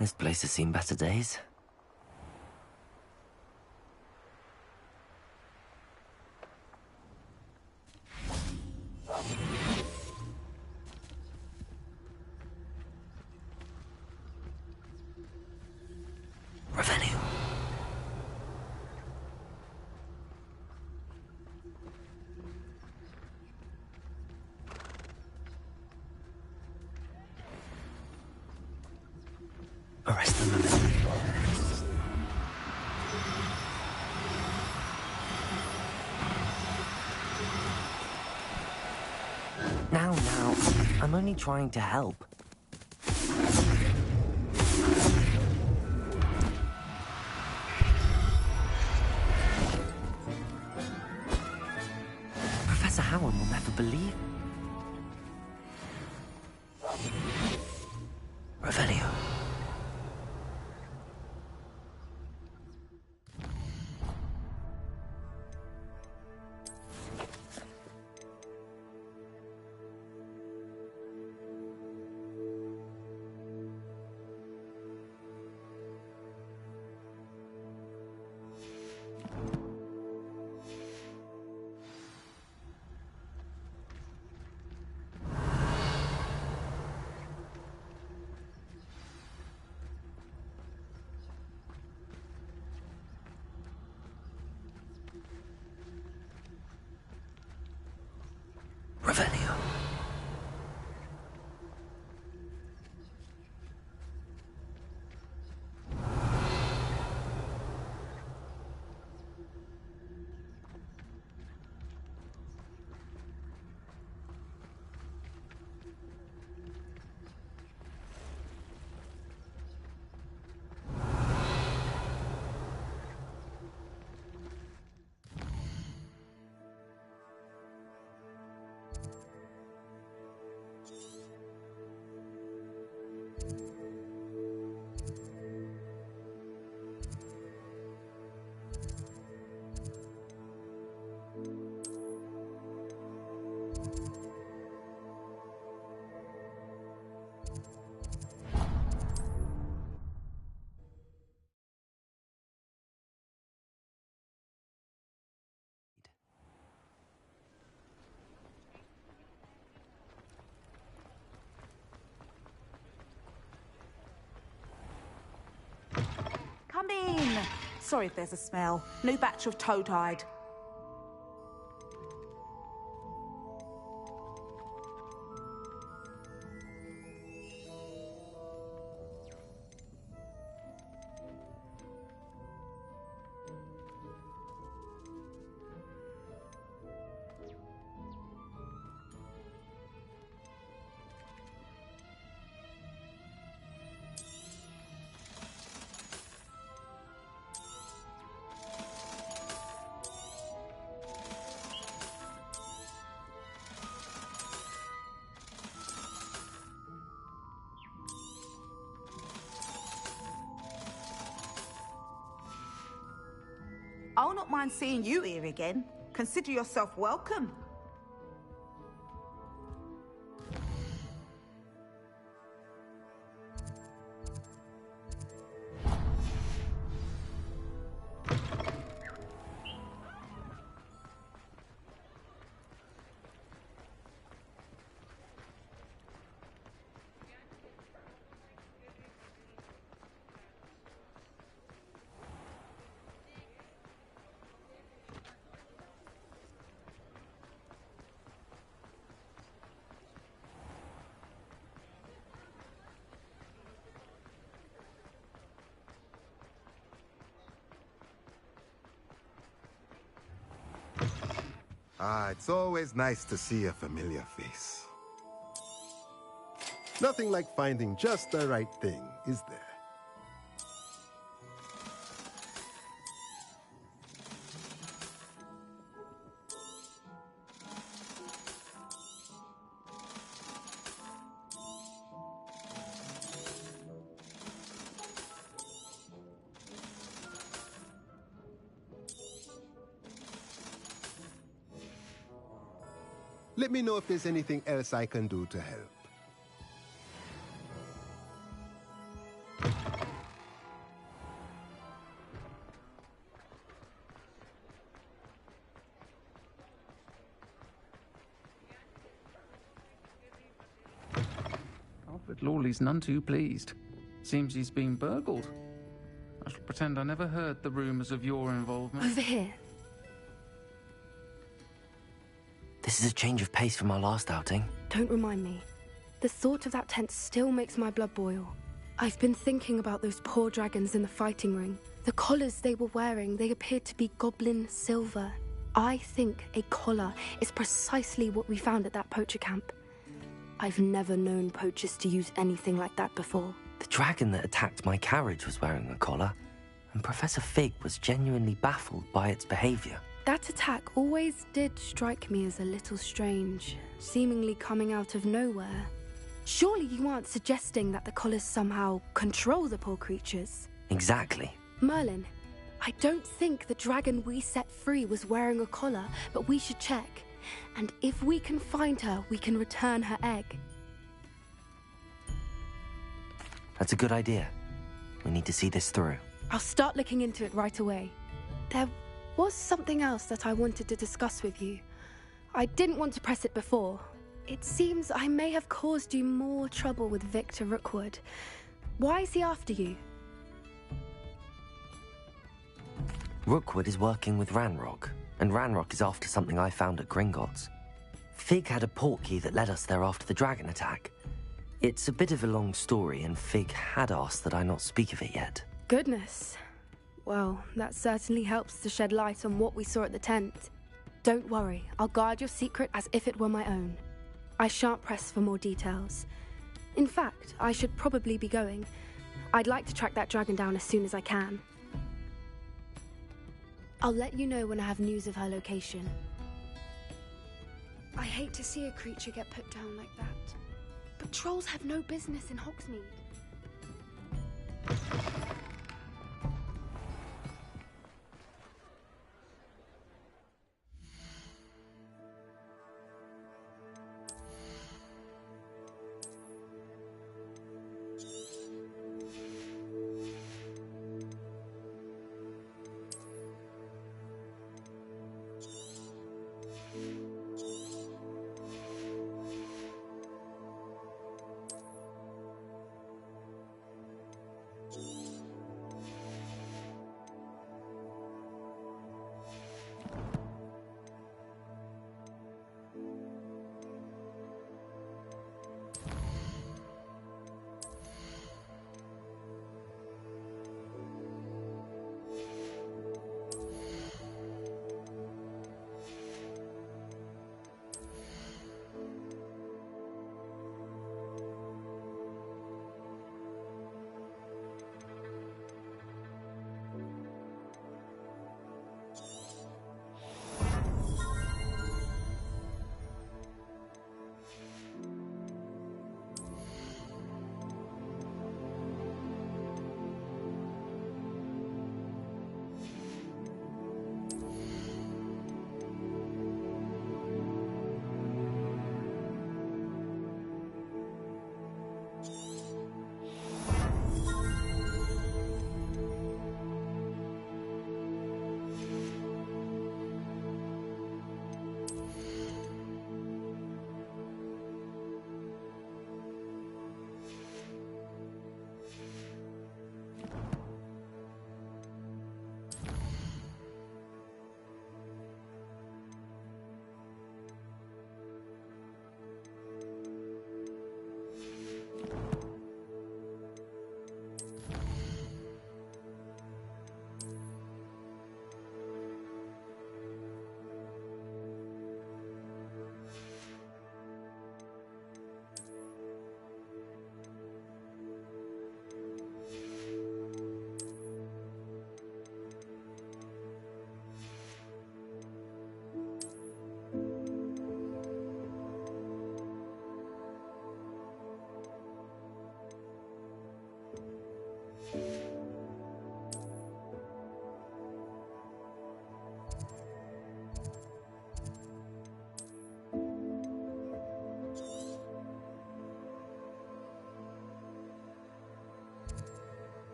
This place has seen better days. Revenue. Arrest them. Now, I'm only trying to help. Professor Howard will never believe. Revelio. Revelio. Come in. Sorry if there's a smell. New batch of toad-hide. I'll not mind seeing you here again. Consider yourself welcome. Ah, it's always nice to see a familiar face. Nothing like finding just the right thing, is there? Let me know if there's anything else I can do to help. But Lawley's none too pleased. Seems he's been burgled. I shall pretend I never heard the rumours of your involvement. Over here. This is a change of pace from our last outing. Don't remind me. The thought of that tent still makes my blood boil. I've been thinking about those poor dragons in the fighting ring. The collars they were wearing, they appeared to be goblin silver. I think a collar is precisely what we found at that poacher camp. I've never known poachers to use anything like that before. The dragon that attacked my carriage was wearing a collar, and Professor Fig was genuinely baffled by its behaviour. That attack always did strike me as a little strange, seemingly coming out of nowhere. Surely you aren't suggesting that the collars somehow control the poor creatures? Exactly. Merlin, I don't think the dragon we set free was wearing a collar, but we should check. And if we can find her, we can return her egg. That's a good idea. We need to see this through. I'll start looking into it right away. There was something else that I wanted to discuss with you. I didn't want to press it before. It seems I may have caused you more trouble with Victor Rookwood. Why is he after you? Rookwood is working with Ranrock, and Ranrock is after something I found at Gringotts. Fig had a portkey that led us there after the dragon attack. It's a bit of a long story, and Fig had asked that I not speak of it yet. Goodness. Well, that certainly helps to shed light on what we saw at the tent. Don't worry, I'll guard your secret as if it were my own. I shan't press for more details. In fact, I should probably be going. I'd like to track that dragon down as soon as I can. I'll let you know when I have news of her location. I hate to see a creature get put down like that. But trolls have no business in Hogsmeade.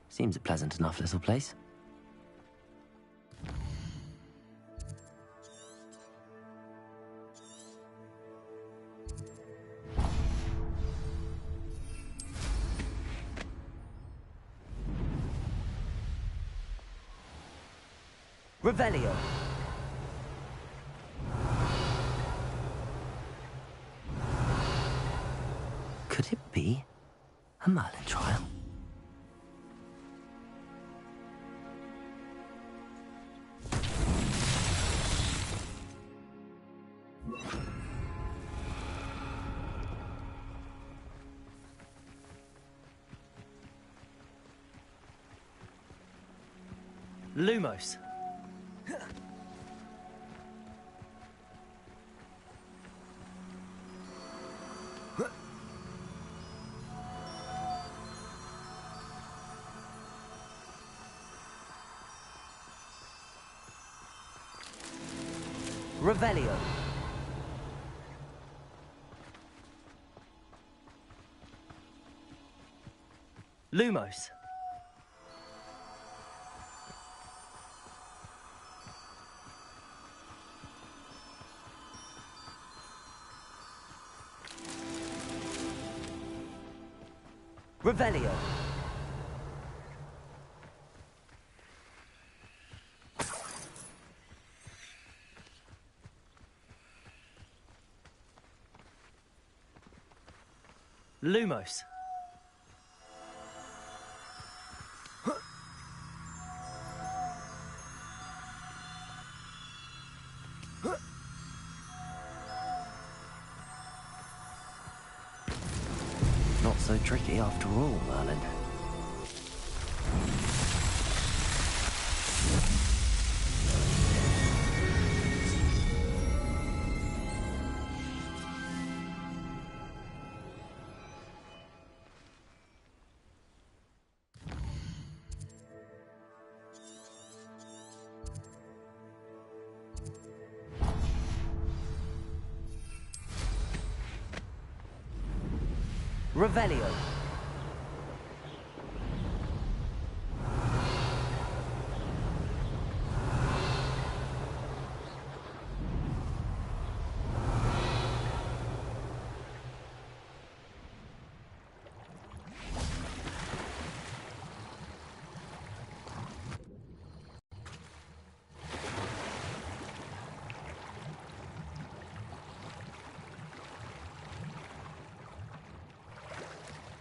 Seems a pleasant enough little place. Revelio. Could it be a Merlin trial? Lumos. Revelio. Lumos. Revelio. Lumos. Not so tricky after all, Merlin. Revelio.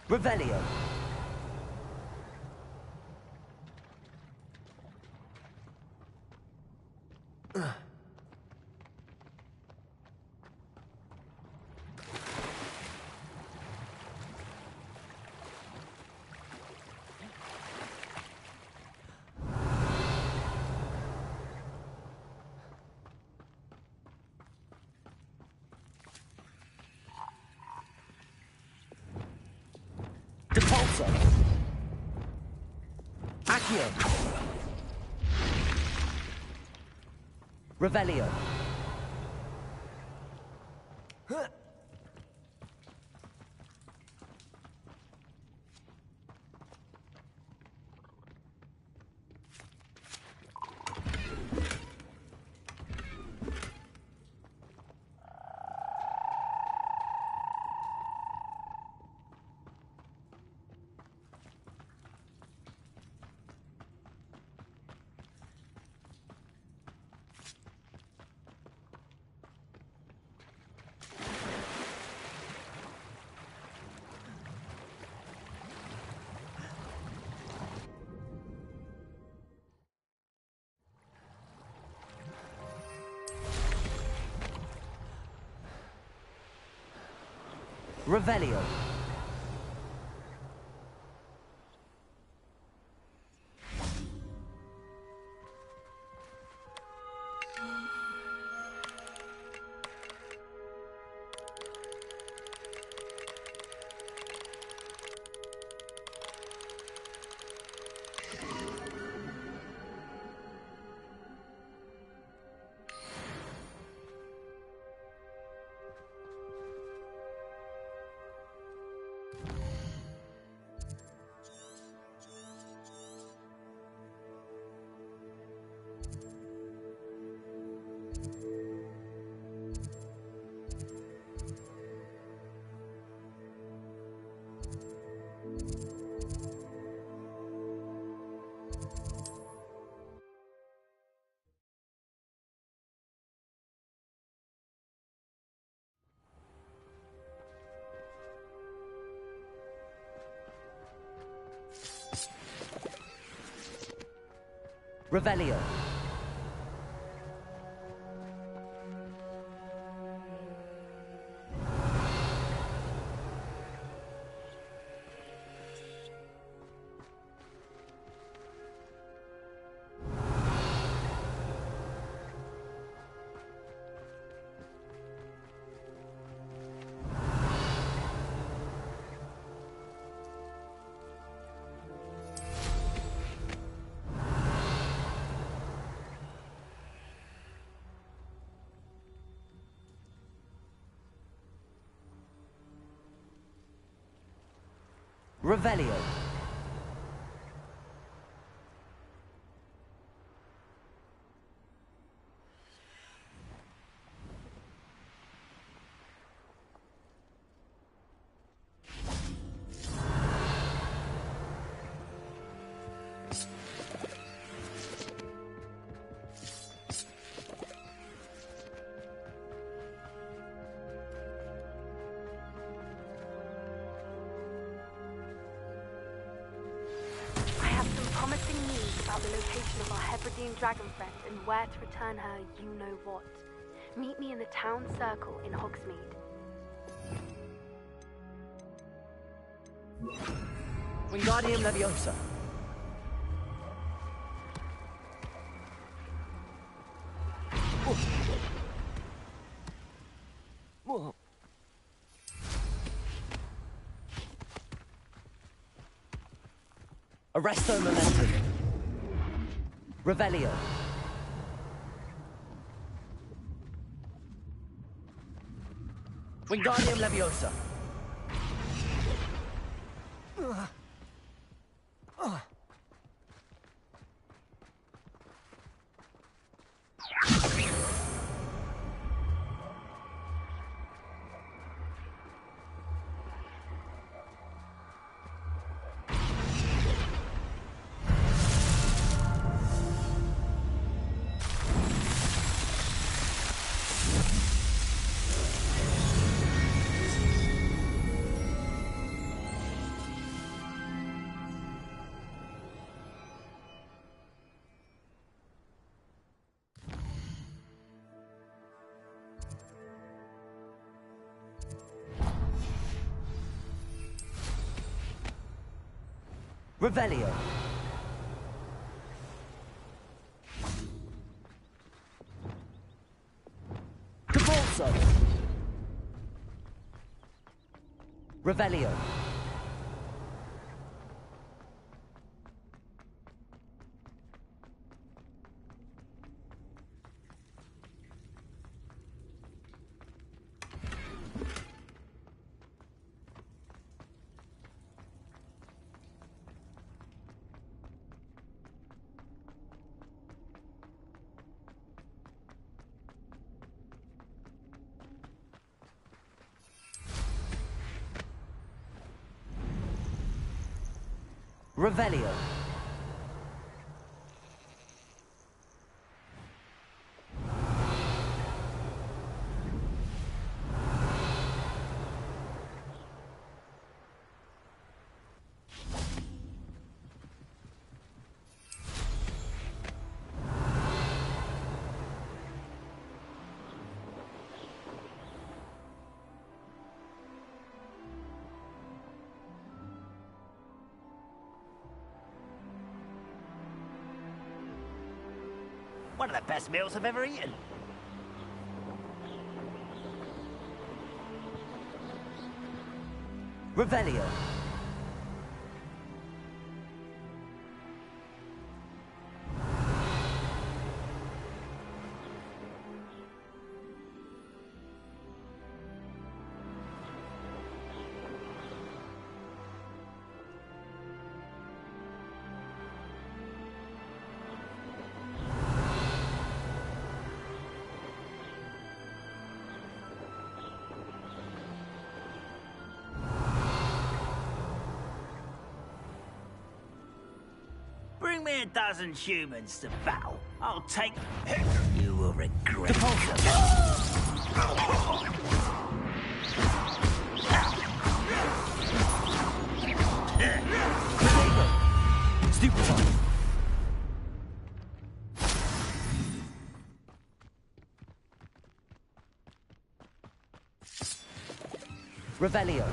Revelio. Depulso. Accio. Revelio. Revelio. Revelio. Revelio. Promising news about the location of our Hebridean dragon friend and where to return her you-know-what. Meet me in the town circle in Hogsmeade. Wingardium Leviosa. Whoa. Arresto Momentum. Revelio. Wingardium Leviosa. Revelio. Cabalso. Revelio. Revelio. One of the best meals I've ever eaten. Revelio. Bring me a dozen humans to battle. I'll take... You will regret it. Stupid time. Revelio.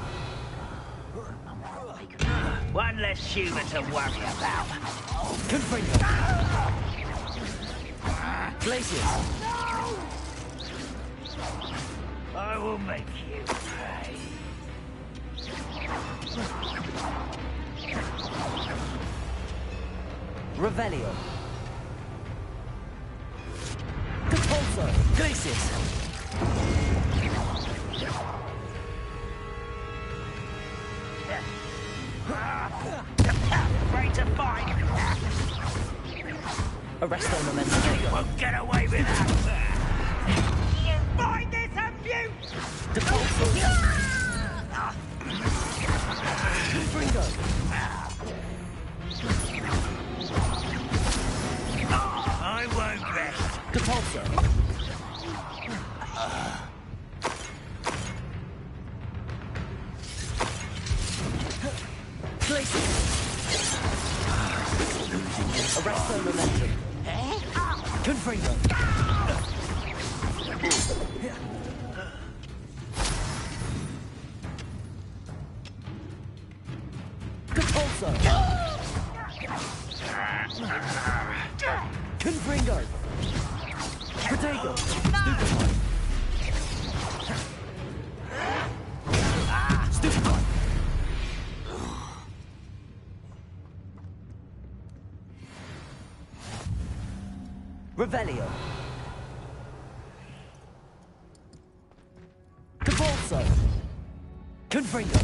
One less human to worry about. Confringo. Glacius. I will make you pay. Revelio. Compulso. Glacius. Afraid to fight. Arresto momentum. You won't get away with that. You find this abuse! Depulso. Confringo. I won't rest. Depulso. Glacius. Arresto momentum. Confringo. Compulso. Confringo. Protego. Stupefy. Stupefy. Revelio. Compulso. Confringo.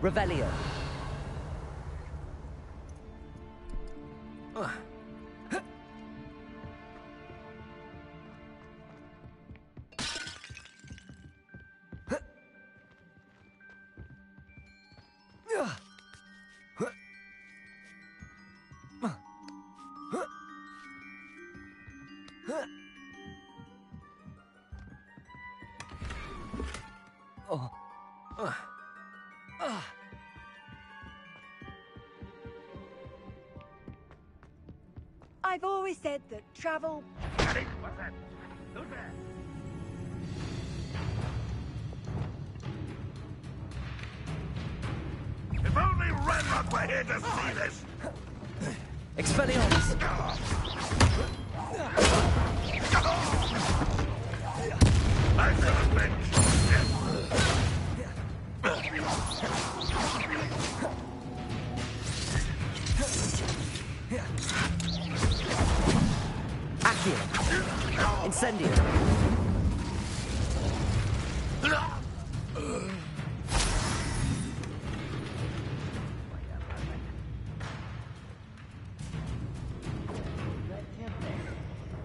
Revelio. I've always said that travel... What's that? Who's there? If only Ranrock were here to see this! Expelliarmus. I should have been... Accio. Incendio.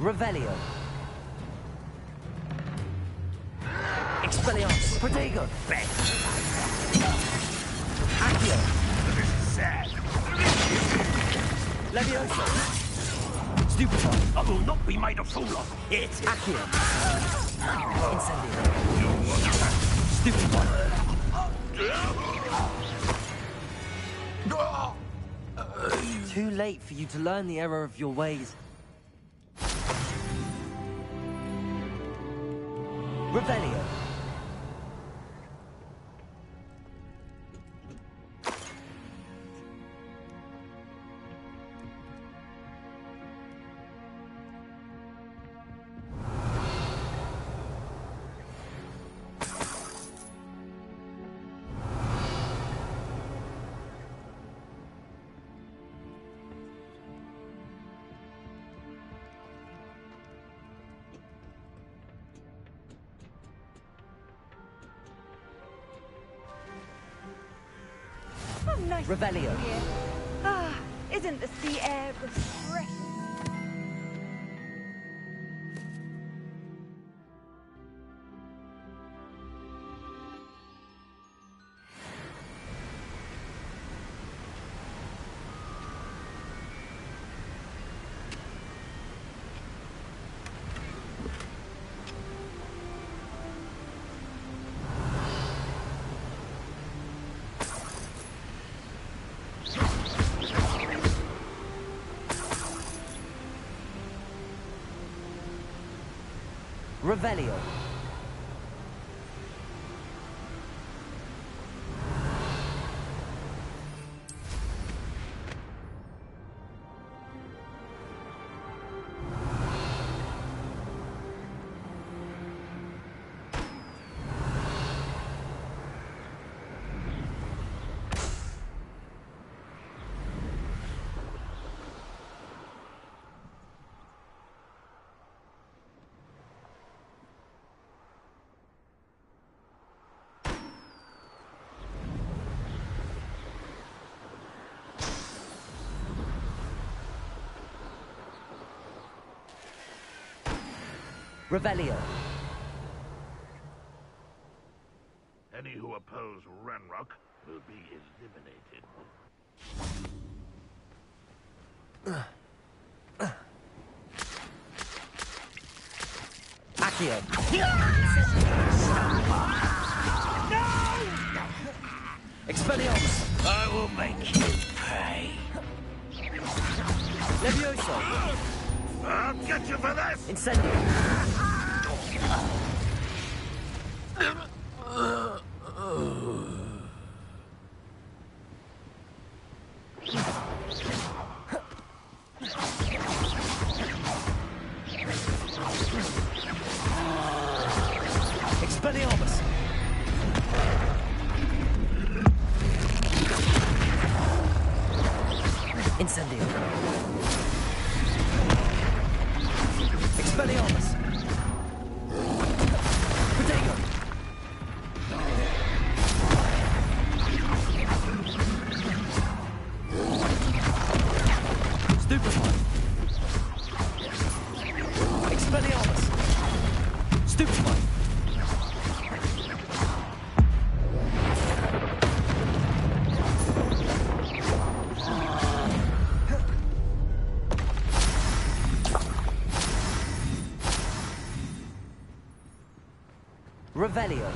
Revelio. Expelliarmus. Protego. Accio. This is sad. Leviosa. Stupefy. I will not be made a fool of. It's Accio. Incendio. Stupefy. Too late for you to learn the error of your ways. Revelio. Nice Revelio. here. Ah, isn't the sea air refreshing? Revelio. Revelio. Any who oppose Ranrock will be eliminated. Accio. Expelliarmus. I will make you pay. Levioso. I'll get you for this! Incendio. Expelliarmus. Incendio. Expelliarmus. Protego. Stupefy. Expelliarmus. Stupefy. Revelio.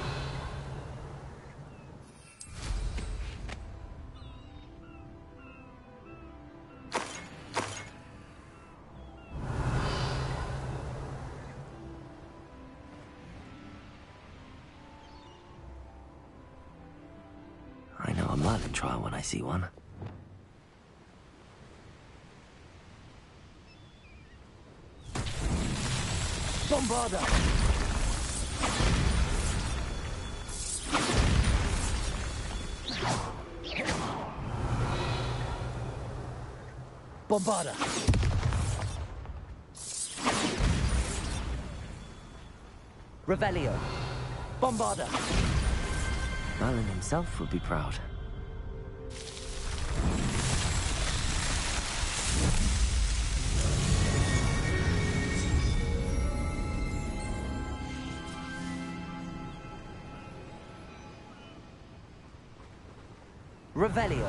I know a Merlin trial when I see one. Bombarda! Bombarda! Revelio! Bombarda! Merlin himself would be proud. Revelio!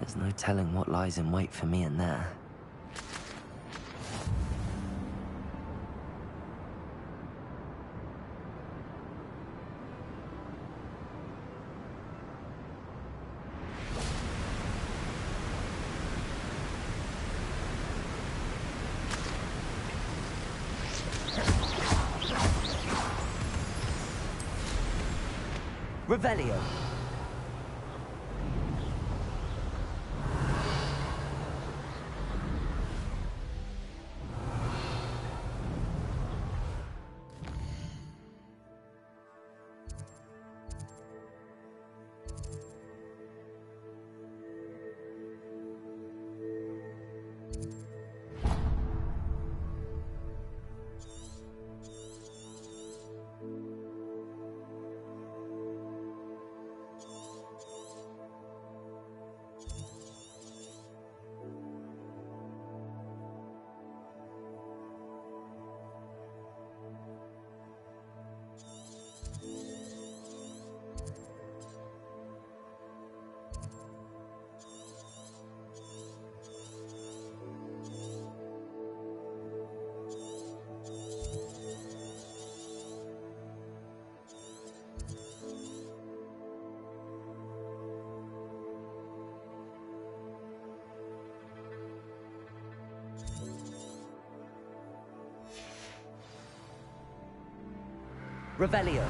There's no telling what lies in wait for me in there. Revelio. Revelio.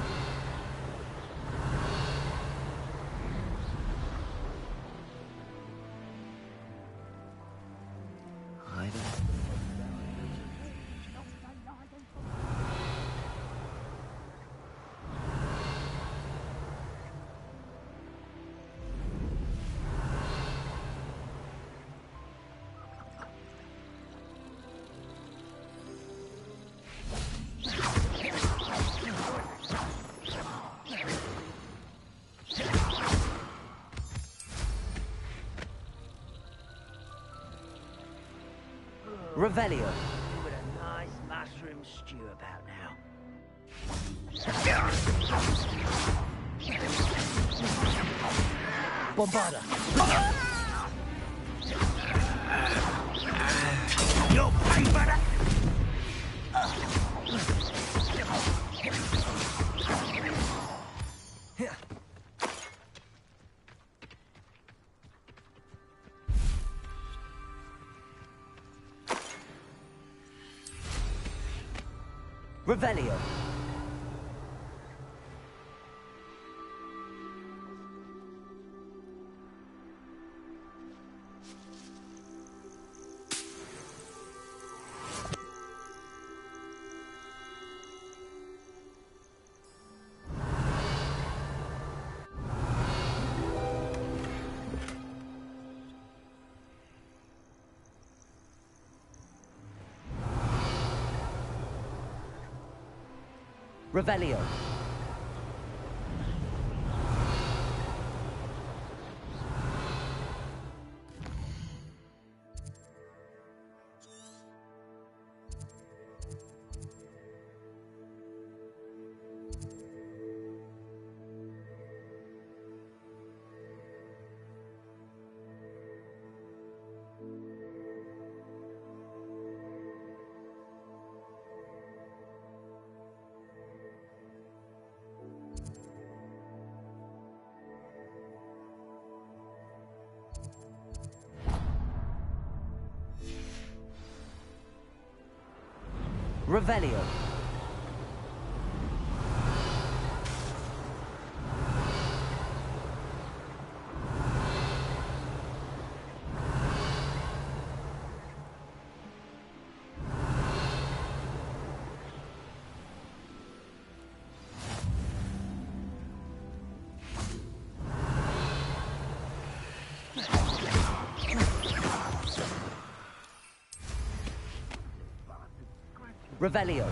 Revelio. With a nice mushroom stew about now. Bombarda. You'll pay for that! Revelio. Revelio. Revelio. Revelio.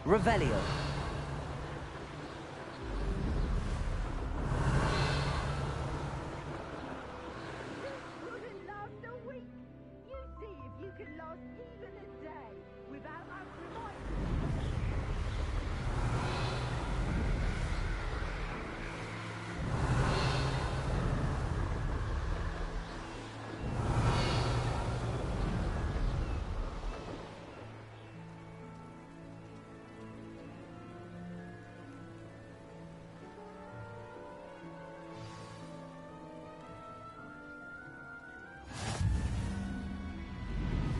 Revelio. Couldn't last a week. You see if you can last even a day without us reminding.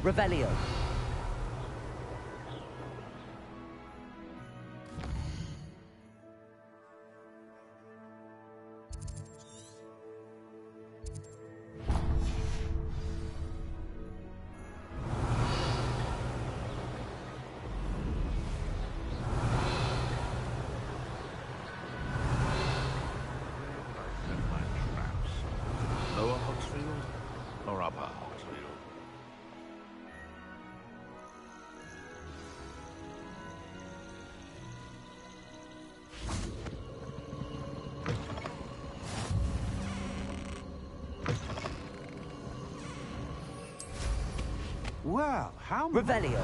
Revelio. Lower Hogsfield or upper Hogsfield? Well, how... Revelio.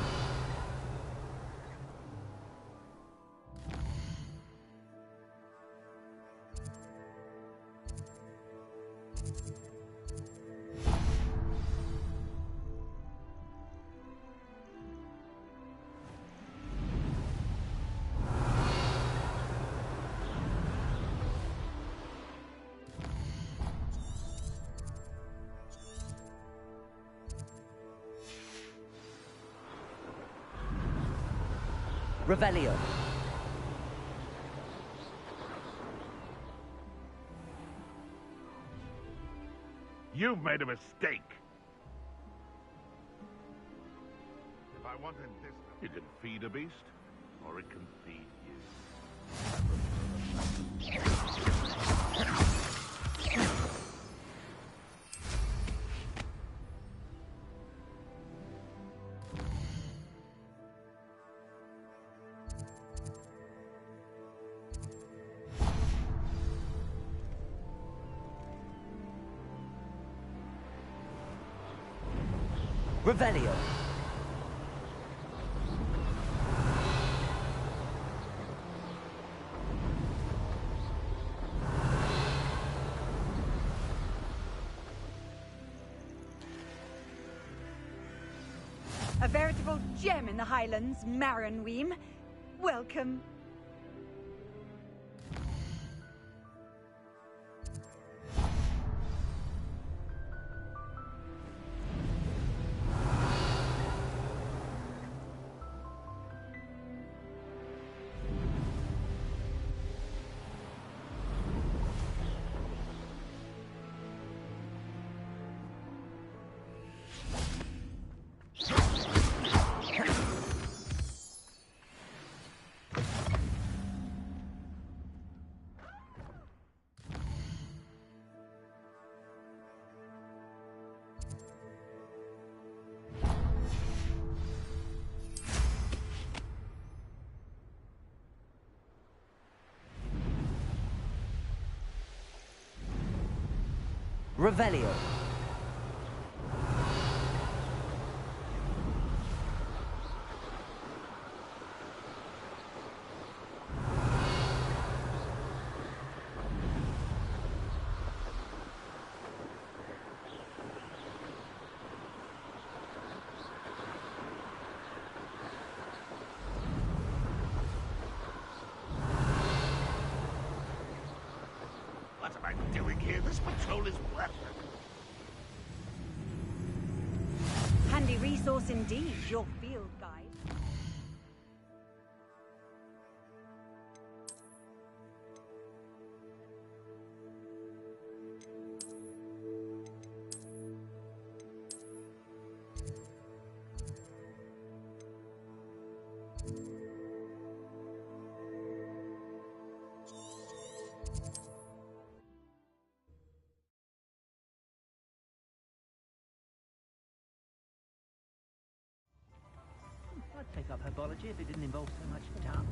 Revelio. You've made a mistake. If I wanted this, you can feed a beast, or it can feed you. Revelio. A veritable gem in the Highlands, Maranweem. Welcome. Revelio. What am I doing here? This patrol is worthless. Handy resource indeed, your field guide. I'd take up herbology if it didn't involve so much tongue.